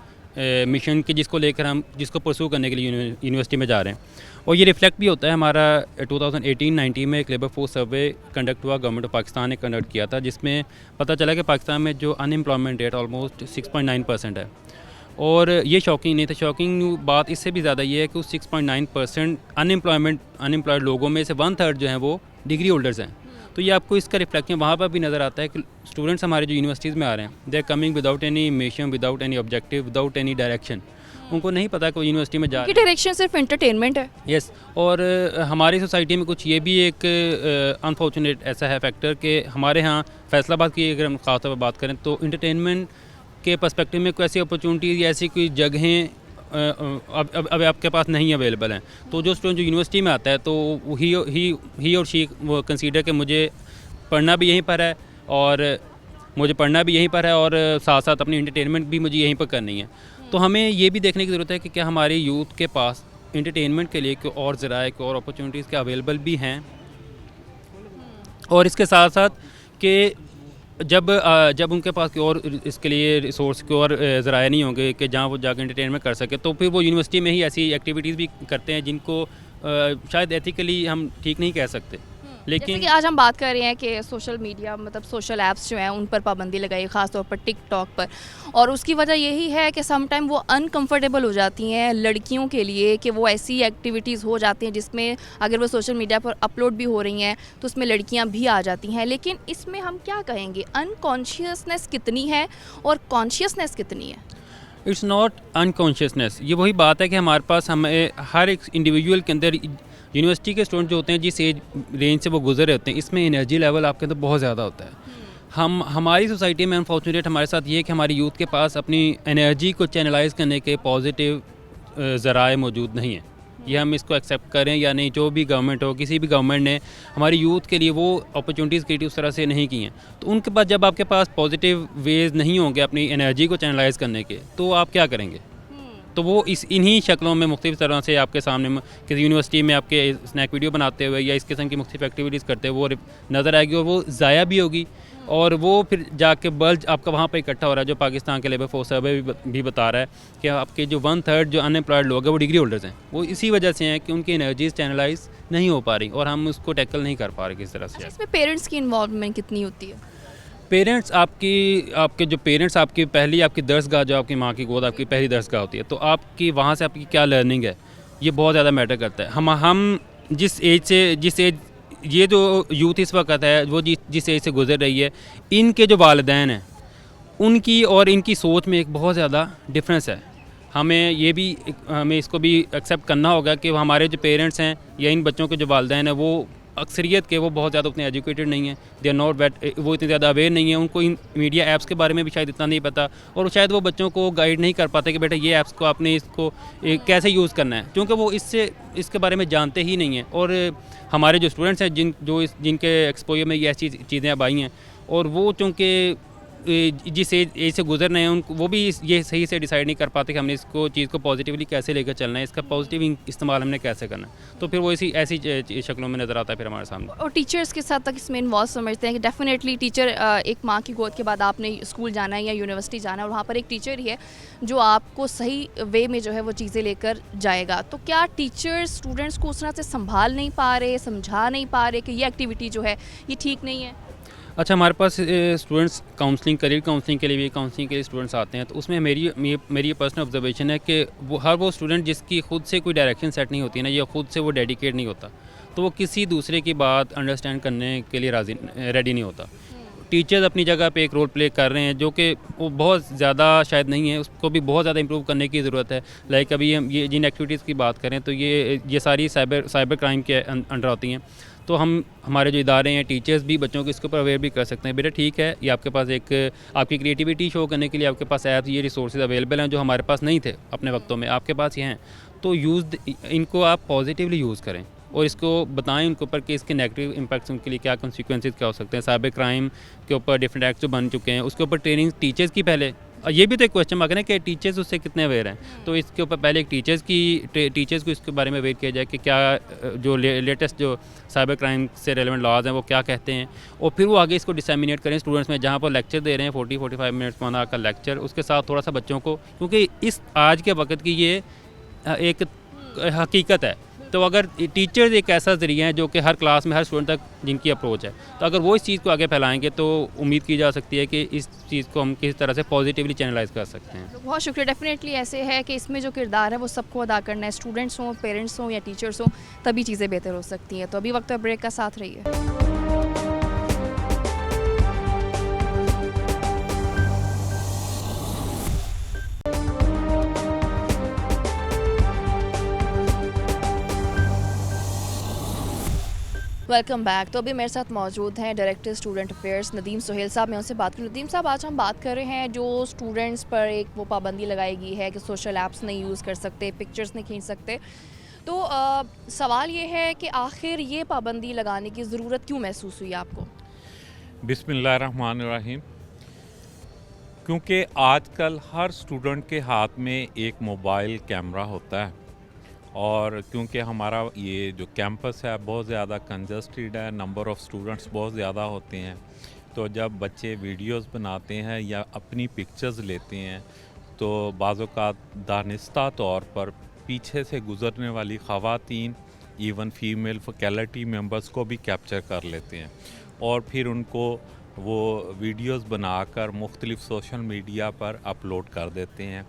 Speaker 14: मिशन के जिसको लेकर हम जिसको परस्यू करने के लिए यूनिवर्सिटी में जा रहे हैं। और ये रिफ्लेक्ट भी होता है। हमारा 2018-19 में एक लेबर फोर्स सर्वे कंडक्ट हुआ, गवर्नमेंट ऑफ पाकिस्तान ने कंडक्ट किया था, जिसमें पता चला कि पाकिस्तान में जो अनएम्प्लॉयमेंट रेट ऑलमोस्ट 6.9% है। और ये शॉकिंग नहीं था, शॉकिंग बात इससे भी ज़्यादा ये है कि उस 6.9% अनएम्प्लॉयड लोगों में से 1/3 जो हैं वो डिग्री होल्डर्स हैं। तो ये आपको इसका रिफ्लेक्शन वहाँ पर भी नज़र आता है कि स्टूडेंट्स हमारे जो यूनिवर्सिटीज़ में आ रहे हैं, they are coming without any mission, without any objective, without any direction. उनको नहीं पता कि यूनिवर्सिटी में जा,
Speaker 1: डायरेक्शन सिर्फ एंटरटेनमेंट है।
Speaker 14: यस। और हमारी सोसाइटी में कुछ ये भी एक अनफॉर्चुनेट ऐसा है फैक्टर कि हमारे यहाँ फैसलाबाद की अगर हम खास तौर पर बात करें तो इंटरटेनमेंट के पर्सपेक्टिव में कोई ऐसी अपॉर्चुनिटीज़ या ऐसी कोई जगहें अब आपके पास नहीं अवेलेबल हैं। तो जो स्टूडेंट जो यूनिवर्सिटी में आता है तो ही और शी वो कंसीडर कि मुझे पढ़ना भी यहीं पर है और साथ साथ अपनी इंटरटेनमेंट भी मुझे यहीं पर करनी है। तो हमें ये भी देखने की ज़रूरत है कि क्या हमारे यूथ के पास इंटरटेनमेंट के लिए कोई और ज़राए, कोई और अपॉर्चुनिटीज़ क्या अवेलेबल भी हैं। और इसके साथ साथ कि जब उनके पास कोई और इसके लिए रिसोर्स कोई और ज़राए नहीं होंगे कि जहाँ वो जाकर एंटरटेनमेंट कर सके, तो फिर वो यूनिवर्सिटी में ही ऐसी एक्टिविटीज़ भी करते हैं जिनको शायद एथिकली हम ठीक नहीं कह सकते। लेकिन
Speaker 1: जैसे कि आज हम बात कर रहे हैं कि सोशल मीडिया मतलब सोशल ऐप्स जो हैं उन पर पाबंदी लगाई, ख़ास तौर पर टिकटॉक पर, और उसकी वजह यही है कि सम टाइम वो अनकंफर्टेबल हो जाती हैं लड़कियों के लिए कि वो ऐसी एक्टिविटीज़ हो जाती हैं जिसमें अगर वो सोशल मीडिया पर अपलोड भी हो रही हैं तो उसमें लड़कियां भी आ जाती हैं। लेकिन इसमें हम क्या कहेंगे, अनकॉन्शियसनेस कितनी है और कॉन्शियसनेस कितनी है?
Speaker 14: It's not unconsciousness. ये वही बात है कि हमारे पास हमें हर एक इंडिविजुअल के अंदर, यूनिवर्सिटी के स्टूडेंट जो होते हैं जिस एज रेंज से वो गुजर रहे होते हैं, इसमें एनर्जी लेवल आपके अंदर बहुत ज़्यादा होता है। हमारी सोसाइटी में अनफॉर्चुनेट हमारे साथ ये है कि हमारी यूथ के पास अपनी एनर्जी को चैनलाइज करने के पॉजिटिव ज़राए मौजूद नहीं हैं। ये हम इसको एक्सेप्ट करें या नहीं, जो भी गवर्नमेंट हो, किसी भी गवर्नमेंट ने हमारी यूथ के लिए वो अपॉर्चुनिटीज़ क्रिएट उस तरह से नहीं की हैं। तो उनके पास जब आपके पास पॉजिटिव वेज नहीं होंगे अपनी एनर्जी को चैनलाइज करने के, तो आप क्या करेंगे? तो वो इन्हीं शक्लों में मुख्तलिफ तरह से आपके सामने किसी यूनिवर्सिटी में आपके स्नैक वीडियो बनाते हुए या इस किस्म की मुख्तलिफ एक्टिविटीज़ करते हुए वो नज़र आएगी और वो ज़ाया भी होगी और वो फिर जाके बल्ज आपका वहाँ पे इकट्ठा हो रहा है। जो पाकिस्तान के लेबर फोर्स सर्वे भी बता रहा है कि आपके जो 1/3 जो अनएम्प्लॉयड लोग हैं वो डिग्री होल्डर्स हैं, वो इसी वजह से हैं कि उनकी एनर्जीज चैनलाइज नहीं हो पा रही और हम उसको टैकल नहीं कर पा रहे किस तरह से।
Speaker 1: इसमें पेरेंट्स की इन्वॉल्वमेंट कितनी होती है?
Speaker 14: पेरेंट्स आपके जो पेरेंट्स आपकी पहली आपकी दरसगाह, जो आपकी माँ की गोद आपकी पहली दरसगाह होती है, तो आपकी वहाँ से आपकी क्या लर्निंग है ये बहुत ज़्यादा मैटर करता है। हम जिस एज ये जो यूथ इस वक्त है वो जिस एज से गुजर रही है, इनके जो वालिदैन हैं उनकी और इनकी सोच में एक बहुत ज़्यादा डिफरेंस है। हमें इसको भी एक्सेप्ट करना होगा कि हमारे जो पेरेंट्स हैं या इन बच्चों के जो वालिदैन हैं वो अक्सरियत के वो बहुत ज़्यादा उतने एजुकेटेड नहीं हैं, दे आर नॉट वेट, वो इतने ज़्यादा अवेयर नहीं है, उनको इन मीडिया ऐप्स के बारे में भी शायद इतना नहीं पता और शायद वो बच्चों को गाइड नहीं कर पाते कि बेटा ये ऐप्स को आपने इसको कैसे यूज़ करना है, क्योंकि वो इसके बारे में जानते ही नहीं हैं। और हमारे जो स्टूडेंट्स हैं जिनके एक्सपोजर में ये ऐसी चीज़ें अब आई हैं और वो चूँकि जिस एज से गुजर रहे हैं उनको वो भी ये सही से डिसाइड नहीं कर पाते कि हमने इसको चीज़ को पॉजिटिवली कैसे लेकर चलना है, इसका पॉजिटिव इस्तेमाल हमने कैसे करना है, तो फिर वो ऐसी शक्लों में नज़र आता है फिर हमारे सामने।
Speaker 1: और टीचर्स के साथ तक इसमें इन्वॉल्व समझते हैं कि डेफिनेटली टीचर एक माँ की गोद के बाद आपने स्कूल जाना है या यूनिवर्सिटी जाना है और वहाँ पर एक टीचर ही है जो आपको सही वे में जो है वो चीज़ें लेकर जाएगा। तो क्या टीचर्स स्टूडेंट्स को उस तरह से संभाल नहीं पा रहे, समझा नहीं पा रहे कि ये एक्टिविटी जो है ये ठीक नहीं है?
Speaker 14: अच्छा, हमारे पास स्टूडेंट्स काउंसलिंग, करियर काउंसलिंग के लिए स्टूडेंट्स आते हैं, तो उसमें मेरी पर्सनल ऑब्जर्वेशन है कि वो स्टूडेंट जिसकी खुद से कोई डायरेक्शन सेट नहीं होती ना, या खुद से वो डेडिकेट नहीं होता, तो वो किसी दूसरे की बात अंडरस्टैंड करने के लिए रेडी नहीं होता। टीचर्स अपनी जगह पे एक रोल प्ले कर रहे हैं जो कि वो बहुत ज़्यादा शायद नहीं है, उसको भी बहुत ज़्यादा इंप्रूव करने की ज़रूरत है। लाइक अभी हम ये जिन एक्टिविटीज़ की बात करें तो ये सारी साइबर क्राइम के अंडर आती हैं, तो हमारे जो इदारे हैं, टीचर्स भी बच्चों को इसके ऊपर अवेयर भी कर सकते हैं। बेटा ठीक है, ये आपके पास आपकी क्रिएटिविटी शो करने के लिए आपके पास ऐप्स, ये रिसोर्सेज अवेलेबल हैं जो हमारे पास नहीं थे अपने वक्तों में, आपके पास ये हैं, तो इनको आप पॉजिटिवली यूज़ करें और इसको बताएं उनके ऊपर कि इसके नेगेटिव इम्पैक्ट्स उनके लिए क्या कॉन्सिक्वेंसेस क्या हो सकते हैं। साइबर क्राइम के ऊपर डिफरेंट एक्ट्स जो बन चुके हैं उसके ऊपर ट्रेनिंग टीचर्स की पहले, ये भी तो एक क्वेश्चन मार्क है ना कि टीचर्स उससे कितने अवेयर हैं, तो इसके ऊपर पहले एक टीचर्स को इसके बारे में अवेयर किया जाए कि क्या जो लेटेस्ट जो साइबर क्राइम से रेलेवेंट लॉज हैं वो क्या कहते हैं, और फिर वो आगे इसको डिसैमिनेट करें स्टूडेंट्स में। जहाँ पर लेक्चर दे रहे हैं 40-45 मिनट्स माना का लेक्चर, उसके साथ थोड़ा सा बच्चों को, क्योंकि इस आज के वक्त की ये एक हकीकत है, तो अगर टीचर्स एक ऐसा ज़रिया है जो कि हर क्लास में हर स्टूडेंट तक जिनकी अप्रोच है, तो अगर वो इस चीज़ को आगे फैलाएंगे तो उम्मीद की जा सकती है कि इस चीज़ को हम किसी तरह से पॉजिटिवली चैनलाइज कर सकते हैं।
Speaker 1: बहुत शुक्रिया। डेफिनेटली ऐसे है कि इसमें जो किरदार है वो सबको अदा करना है, स्टूडेंट्स हों, पेरेंट्स हों या टीचर्स हों, तभी चीज़ें बेहतर हो सकती हैं। तो अभी वक्त ब्रेक का साथ रहिए। Welcome back. तो अभी मेरे साथ मौजूद हैं director student affairs Nadeem Suhail साहब। मैं उनसे बात करूँ। नदीम साहब, आज हम बात कर रहे हैं जो स्टूडेंट्स पर एक वो पाबंदी लगाई गई है कि सोशल ऐप्स नहीं यूज़ कर सकते, पिक्चर्स नहीं खींच सकते, तो सवाल ये है कि आखिर ये पाबंदी लगाने की ज़रूरत क्यों महसूस हुई आपको?
Speaker 15: बिस्मिल्लाहिर्रहमानिर्रहीम। क्योंकि आजकल हर स्टूडेंट के हाथ में एक मोबाइल कैमरा होता है, और क्योंकि हमारा ये जो कैंपस है बहुत ज़्यादा कंजस्टेड है, नंबर ऑफ़ स्टूडेंट्स बहुत ज़्यादा होते हैं, तो जब बच्चे वीडियोस बनाते हैं या अपनी पिक्चर्स लेते हैं तो बाज़-औक़ात दानिस्ता तौर पर पीछे से गुज़रने वाली ख़वातीन, इवन फीमेल फैकल्टी मेंबर्स को भी कैप्चर कर लेते हैं और फिर उनको वो वीडियोस बनाकर मुख्तलिफ़ सोशल मीडिया पर अपलोड कर देते हैं,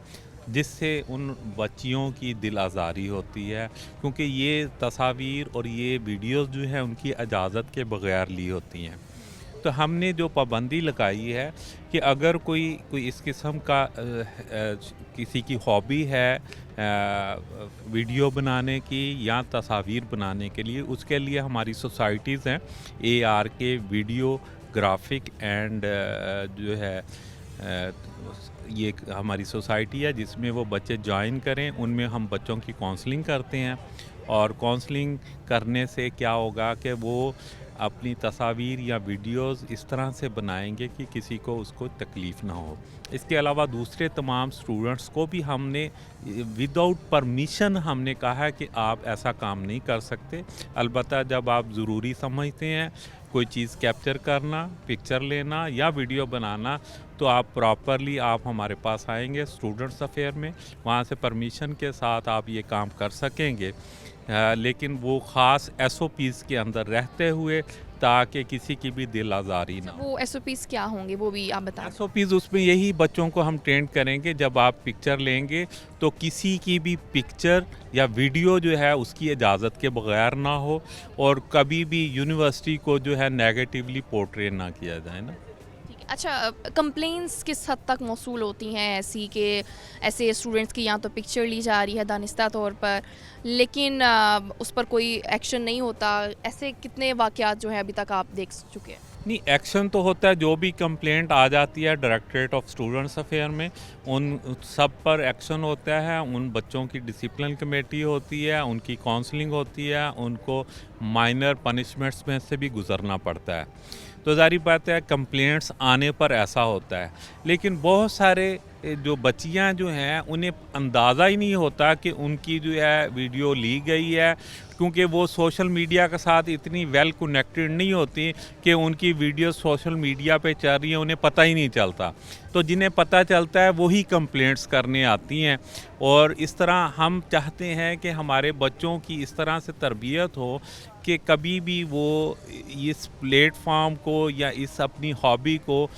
Speaker 15: जिससे उन बच्चियों की दिल आज़ारी होती है, क्योंकि ये तस्वीर और ये वीडियोस जो है उनकी इजाज़त के बग़ैर ली होती हैं। तो हमने जो पाबंदी लगाई है कि अगर कोई इस किस्म का किसी की हॉबी है वीडियो बनाने की या तस्वीर बनाने के लिए, उसके लिए हमारी सोसाइटीज़ हैं ARK वीडियो ग्राफिक एंड जो है ये हमारी सोसाइटी है जिसमें वो बच्चे ज्वाइन करें। उनमें हम बच्चों की काउंसलिंग करते हैं और काउंसलिंग करने से क्या होगा कि वो अपनी तस्वीर या वीडियोस इस तरह से बनाएंगे कि किसी को उसको तकलीफ़ ना हो। इसके अलावा दूसरे तमाम स्टूडेंट्स को भी हमने विदाउट परमिशन हमने कहा है कि आप ऐसा काम नहीं कर सकते। अलबत्ता जब आप ज़रूरी समझते हैं कोई चीज़ कैप्चर करना, पिक्चर लेना या वीडियो बनाना, तो आप प्रॉपरली आप हमारे पास आएंगे स्टूडेंट्स अफेयर में, वहाँ से परमिशन के साथ आप ये काम कर सकेंगे। लेकिन वो ख़ास SOPs के अंदर रहते हुए, ताकि किसी की भी दिल आज़ारी ना हो।
Speaker 1: वो SOPs क्या होंगे वो भी आप बताएं।
Speaker 15: SOPs उसमें यही बच्चों को हम ट्रेन करेंगे, जब आप पिक्चर लेंगे तो किसी की भी पिक्चर या वीडियो जो है उसकी इजाज़त के बगैर ना हो, और कभी भी यूनिवर्सिटी को जो है नेगेटिवली पोर्ट्रे ना किया जाए ना।
Speaker 1: अच्छा, कंप्लेंट्स किस हद तक मौसूल होती हैं ऐसी कि ऐसे स्टूडेंट्स की यहाँ तो पिक्चर ली जा रही है दानिस्ता तौर पर, लेकिन उस पर कोई एक्शन नहीं होता? ऐसे कितने वाक़यात जो हैं अभी तक आप देख चुके हैं?
Speaker 15: नहीं, एक्शन तो होता है। जो भी कंप्लेंट आ जाती है डायरेक्टरेट ऑफ स्टूडेंट्स अफेयर में, उन सब पर एक्शन होता है। उन बच्चों की डिसिप्लिन कमेटी होती है, उनकी काउंसलिंग होती है, उनको माइनर पनिशमेंट्स में से भी गुजरना पड़ता है। तो ज़ाहिर बात है कंप्लेंट्स आने पर ऐसा होता है, लेकिन बहुत सारे जो बच्चियां जो हैं उन्हें अंदाज़ा ही नहीं होता कि उनकी जो है वीडियो ली गई है, क्योंकि वो सोशल मीडिया के साथ इतनी वेल कनेक्टेड नहीं होती कि उनकी वीडियो सोशल मीडिया पे चल रही है, उन्हें पता ही नहीं चलता। तो जिन्हें पता चलता है वही कंप्लेंट्स करने आती हैं, और इस तरह हम चाहते हैं कि हमारे बच्चों की इस तरह से तरबियत हो कि कभी भी वो इस प्लेटफॉर्म को या इस अपनी हॉबी को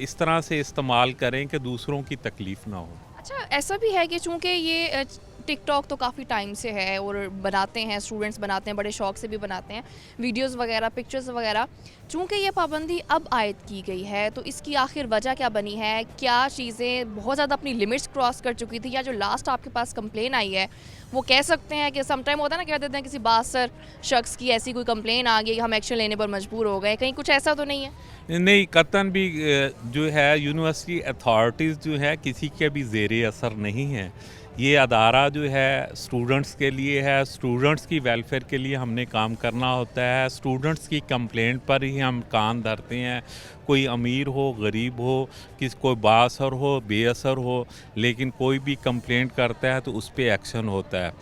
Speaker 15: इस तरह से इस्तेमाल करें कि दूसरों की तकलीफ़ ना हो।
Speaker 1: अच्छा, ऐसा भी है कि चूँकि ये टिकटॉक तो काफ़ी टाइम से है और बनाते हैं, स्टूडेंट्स बनाते हैं, बड़े शौक से भी बनाते हैं वीडियोस वगैरह, पिक्चर्स वगैरह। चूँकि ये पाबंदी अब आयद की गई है, तो इसकी आखिर वजह क्या बनी है? क्या चीज़ें बहुत ज़्यादा अपनी लिमिट्स क्रॉस कर चुकी थी, या जो लास्ट आपके पास कंप्लेन आई है वो कह सकते हैं कि समटाइम होता है ना, कह देते हैं किसी बासर शख्स की ऐसी कोई कंप्लेन आ गई, हम एक्शन लेने पर मजबूर हो गए, कहीं कुछ ऐसा तो नहीं है?
Speaker 15: नहीं, कतन भी जो है यूनिवर्सिटी अथॉरिटीज़ जो है किसी के भी ज़ेरे असर नहीं है। ये अदारा जो है स्टूडेंट्स के लिए है, स्टूडेंट्स की वेलफेयर के लिए हमने काम करना होता है। स्टूडेंट्स की कंप्लेंट पर ही हम कान धरते हैं, कोई अमीर हो, गरीब हो, कोई बाअसर हो, बेअसर हो, लेकिन कोई भी कंप्लेंट करता है तो उस पर एक्शन होता है।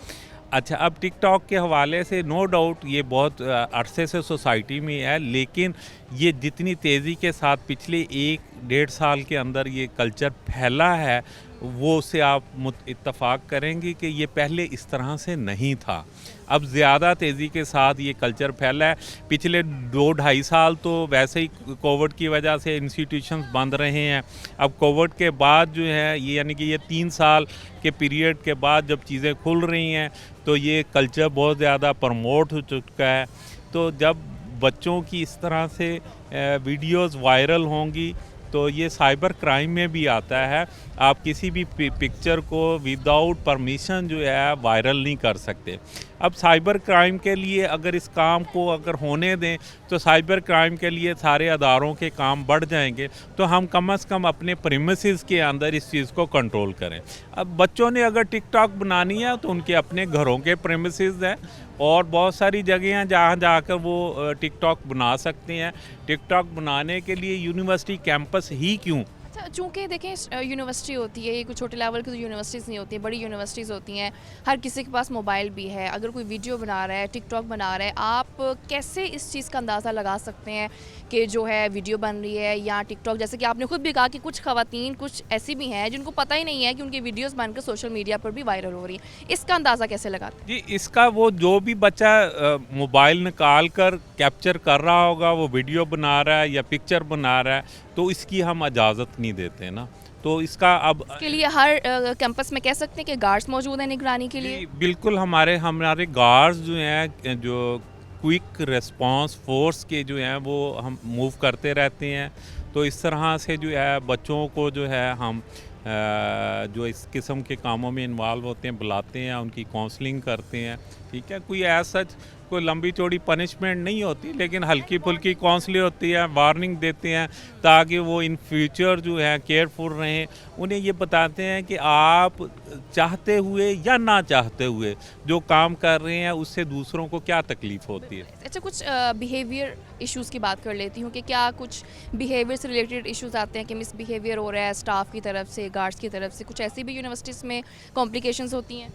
Speaker 15: अच्छा, अब टिकटॉक के हवाले से नो डाउट ये बहुत अरसे से सोसाइटी में है, लेकिन ये जितनी तेज़ी के साथ पिछले 1-1.5 साल के अंदर ये कल्चर फैला है, वो से आप इत्तफाक करेंगे कि ये पहले इस तरह से नहीं था। अब ज़्यादा तेज़ी के साथ ये कल्चर फैला है। पिछले 2-2.5 साल तो वैसे ही कोविड की वजह से इंस्टीट्यूशंस बंद रहे हैं। अब कोविड के बाद जो है ये यानी कि ये 3 साल के पीरियड के बाद जब चीज़ें खुल रही हैं, तो ये कल्चर बहुत ज़्यादा प्रमोट हो चुका है। तो जब बच्चों की इस तरह से वीडियोज़ वायरल होंगी, तो ये साइबर क्राइम में भी आता है। आप किसी भी पिक्चर को विदाउट परमिशन जो है वायरल नहीं कर सकते। अब साइबर क्राइम के लिए अगर इस काम को अगर होने दें, तो साइबर क्राइम के लिए सारे अदारों के काम बढ़ जाएंगे। तो हम कम से कम अपने प्रीमिसेस के अंदर इस चीज़ को कंट्रोल करें। अब बच्चों ने अगर टिकटॉक बनानी है तो उनके अपने घरों के प्रीमिसेस हैं, और बहुत सारी जगह हैं जहाँ जाकर वो टिकटॉक बना सकते हैं। टिकटॉक बनाने के लिए यूनिवर्सिटी कैंपस ही क्यों?
Speaker 1: अच्छा, चूँकि देखें यूनिवर्सिटी होती है, ये कुछ छोटे लेवल की तो यूनिवर्सिटीज़ नहीं होती हैं, बड़ी यूनिवर्सिटीज़ होती हैं, हर किसी के पास मोबाइल भी है। अगर कोई वीडियो बना रहा है, टिकटॉक बना रहा है, आप कैसे इस चीज़ का अंदाज़ा लगा सकते हैं कि जो है वीडियो बन रही है या टिकटॉक? जैसे कि आपने खुद भी कहा कि कुछ ख़वातीन कुछ ऐसी भी हैं जिनको पता ही नहीं है कि उनकी वीडियोज़ बनकर सोशल मीडिया पर भी वायरल हो रही हैं। इसका अंदाज़ा कैसे लगाते हैं?
Speaker 15: जी, इसका वो जो भी बच्चा मोबाइल निकाल कर कैप्चर कर रहा होगा, वो वीडियो बना रहा है या पिक्चर बना रहा है, तो इसकी हम इजाज़त नहीं देते ना। तो इसका अब
Speaker 1: के लिए हर कैंपस में कह सकते हैं कि गार्ड्स मौजूद हैं निगरानी के लिए?
Speaker 15: बिल्कुल, हमारे गार्ड्स जो हैं, जो क्विक रिस्पांस फोर्स के जो हैं, वो हम मूव करते रहते हैं। तो इस तरह से जो है बच्चों को जो है हम जो इस किस्म के कामों में इन्वॉल्व होते हैं बुलाते हैं, उनकी काउंसलिंग करते हैं। ठीक है, कोई ऐसा कोई लंबी चौड़ी पनिशमेंट नहीं होती, लेकिन हल्की फुल्की काउंसलिंग होती है, वार्निंग देते हैं ताकि वो इन फ्यूचर जो है केयरफुल रहें। उन्हें ये बताते हैं कि आप चाहते हुए या ना चाहते हुए जो काम कर रहे हैं उससे दूसरों को क्या तकलीफ़ होती है।
Speaker 1: अच्छा, कुछ बिहेवियर इश्यूज़ की बात कर लेती हूँ कि क्या कुछ बिहेवियर से रिलेटेड इश्यूज़ आते हैं कि मिसबिहेवियर हो रहा है स्टाफ की तरफ से, गार्ड्स की तरफ से, कुछ ऐसी भी यूनिवर्सिटीज़ में कॉम्प्लिकेशंस होती हैं?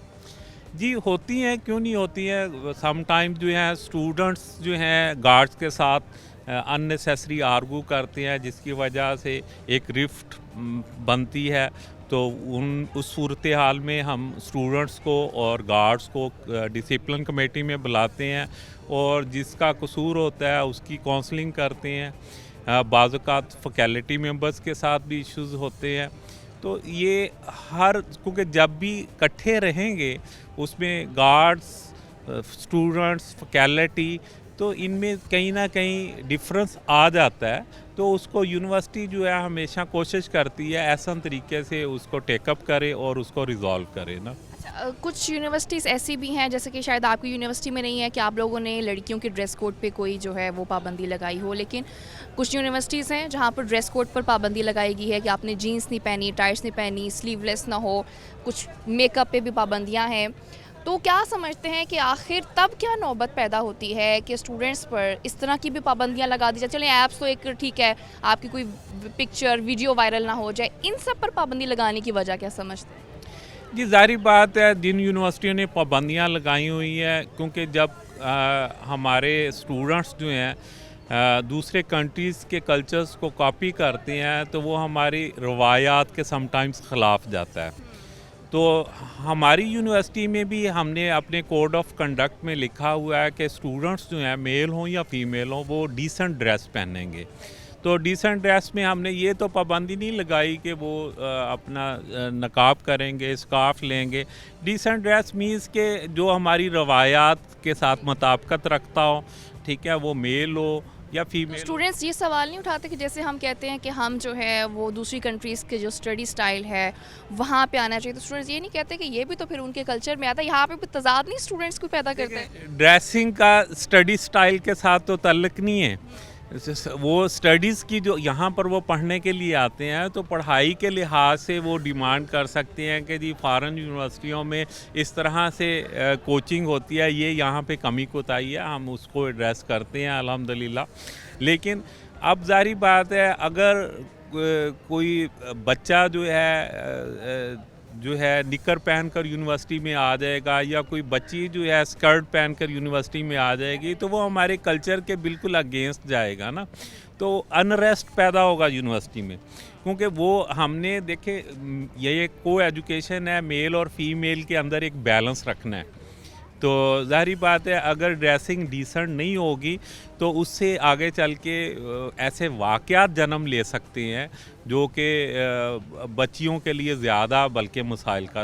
Speaker 15: जी होती हैं, क्यों नहीं होती हैं। समटाइम जो है स्टूडेंट्स जो हैं गार्ड्स के साथ अननेसेसरी आर्गू करते हैं, जिसकी वजह से एक रिफ्ट बनती है। तो उस सूरत हाल में हम स्टूडेंट्स को और गार्ड्स को डिसिप्लिन कमेटी में बुलाते हैं और जिसका कसूर होता है उसकी काउंसलिंग करते हैं। बाज़-औक़ात फैकल्टी मेंबर्स के साथ भी इश्यूज़ होते हैं। तो ये क्योंकि जब भी इकट्ठे रहेंगे उसमें गार्ड्स, स्टूडेंट्स, फैकल्टी, तो इनमें कहीं ना कहीं डिफरेंस आ जाता है। तो उसको यूनिवर्सिटी जो है हमेशा कोशिश करती है ऐसा तरीके से उसको टेकअप करे और उसको रिजॉल्व करे ना।
Speaker 1: कुछ यूनिवर्सिटीज़ ऐसी भी हैं, जैसे कि शायद आपकी यूनिवर्सिटी में नहीं है कि आप लोगों ने लड़कियों के ड्रेस कोड पे कोई जो है वो पाबंदी लगाई हो, लेकिन कुछ यूनिवर्सिटीज़ हैं जहाँ पर ड्रेस कोड पर पाबंदी लगाई गई है कि आपने जीन्स नहीं पहनी, टाइट्स नहीं पहनी, स्लीवलेस ना हो, कुछ मेकअप पे भी पाबंदियाँ हैं। तो क्या समझते हैं कि आखिर तब क्या नौबत पैदा होती है कि स्टूडेंट्स पर इस तरह की भी पाबंदियाँ लगा दी जाए? चलें ऐप्स तो एक ठीक है, आपकी कोई पिक्चर वीडियो वायरल ना हो जाए, इन सब पर पाबंदी लगाने की वजह क्या समझते हैं?
Speaker 15: जी ज़ाहिर बात है, जिन यूनिवर्सिटियों ने पाबंदियाँ लगाई हुई हैं, क्योंकि जब हमारे स्टूडेंट्स जो हैं दूसरे कंट्रीज़ के कल्चर्स को कॉपी करते हैं तो वो हमारी रवायात के समटाइम्स ख़िलाफ़ जाता है। तो हमारी यूनिवर्सिटी में भी हमने अपने कोड ऑफ कंडक्ट में लिखा हुआ है कि स्टूडेंट्स जो हैं मेल हों या फीमेल हों वो डिसेंट ड्रेस पहनेंगे। तो डिसेंट ड्रेस में हमने ये तो पाबंदी नहीं लगाई कि वो अपना नकाब करेंगे, स्कार्फ लेंगे। डिसेंट ड्रेस मीन्स के जो हमारी रवायात के साथ मुताबिकत रखता हो, ठीक है, वो मेल हो या फीमेल।
Speaker 1: स्टूडेंट्स ये सवाल नहीं उठाते कि जैसे हम कहते हैं कि हम जो है वो दूसरी कंट्रीज़ के जो स्टडी स्टाइल है वहाँ पे आना चाहिए, तो स्टूडेंट्स ये नहीं कहते कि ये भी तो फिर उनके कल्चर में आता है, यहाँ पे भी तजाद नहीं स्टूडेंट्स को पैदा करते हैं?
Speaker 15: ड्रेसिंग का स्टडी स्टाइल के साथ तो ताल्लुक़ नहीं है। वो स्टडीज़ की जो यहाँ पर वो पढ़ने के लिए आते हैं तो पढ़ाई के लिहाज से वो डिमांड कर सकते हैं कि जी फ़ॉरेन यूनिवर्सिटियों में इस तरह से कोचिंग होती है, ये यहाँ पे कमी कोताही है, हम उसको एड्रेस करते हैं अल्हम्दुलिल्लाह। लेकिन अब ज़ाहिर बात है, अगर कोई बच्चा जो है निकर पहनकर यूनिवर्सिटी में आ जाएगा या कोई बच्ची जो है स्कर्ट पहनकर यूनिवर्सिटी में आ जाएगी तो वो हमारे कल्चर के बिल्कुल अगेंस्ट जाएगा ना। तो अनरेस्ट पैदा होगा यूनिवर्सिटी में, क्योंकि वो हमने देखे ये को एजुकेशन है, मेल और फीमेल के अंदर एक बैलेंस रखना है। तो ज़ाहिर बात है अगर ड्रेसिंग डिसेंट नहीं होगी तो उससे आगे चल के ऐसे वाक़यात जन्म ले सकते हैं जो कि बच्चियों के लिए ज़्यादा बल्कि मसाइल का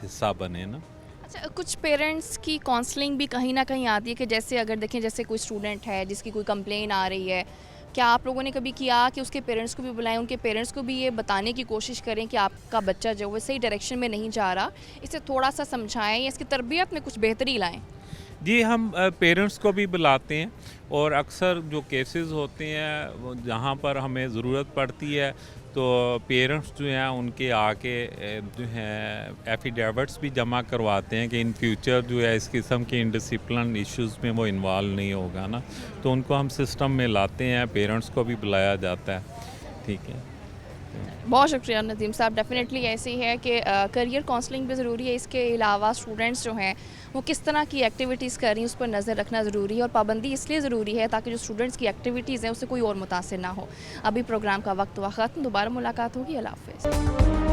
Speaker 15: हिस्सा बने ना।
Speaker 1: अच्छा, कुछ पेरेंट्स की काउंसलिंग भी कहीं ना कहीं आती है कि जैसे अगर देखें जैसे कोई स्टूडेंट है जिसकी कोई कंप्लेन आ रही है, क्या आप लोगों ने कभी किया कि उसके पेरेंट्स को भी बुलाएं, उनके पेरेंट्स को भी ये बताने की कोशिश करें कि आपका बच्चा जो है सही डायरेक्शन में नहीं जा रहा, इसे थोड़ा सा समझाएं या इसकी तरबियत में कुछ बेहतरी लाएं?
Speaker 15: जी, हम पेरेंट्स को भी बुलाते हैं और अक्सर जो केसेस होते हैं जहाँ पर हमें ज़रूरत पड़ती है तो पेरेंट्स जो हैं उनके आके जो हैं एफिडेविट्स भी जमा करवाते हैं कि इन फ्यूचर जो है इस किस्म के इनडिसिप्लिन इश्यूज़ में वो इन्वॉल्व नहीं होगा ना। तो उनको हम सिस्टम में लाते हैं, पेरेंट्स को भी बुलाया जाता है। ठीक है,
Speaker 1: बहुत शुक्रिया नदीम साहब। डेफिनेटली ऐसे ही है कि करियर काउंसलिंग भी ज़रूरी है, इसके अलावा स्टूडेंट्स जो हैं वो किस तरह की एक्टिविटीज़ कर रही हैं उस पर नज़र रखना ज़रूरी है, और पाबंदी इसलिए ज़रूरी है ताकि जो स्टूडेंट्स की एक्टिविटीज़ हैं उससे कोई और मुतासिर ना हो। अभी प्रोग्राम का वक्त हुआ ख़त्म, दोबारा मुलाकात होगी। अल्लाह हाफ़िज़।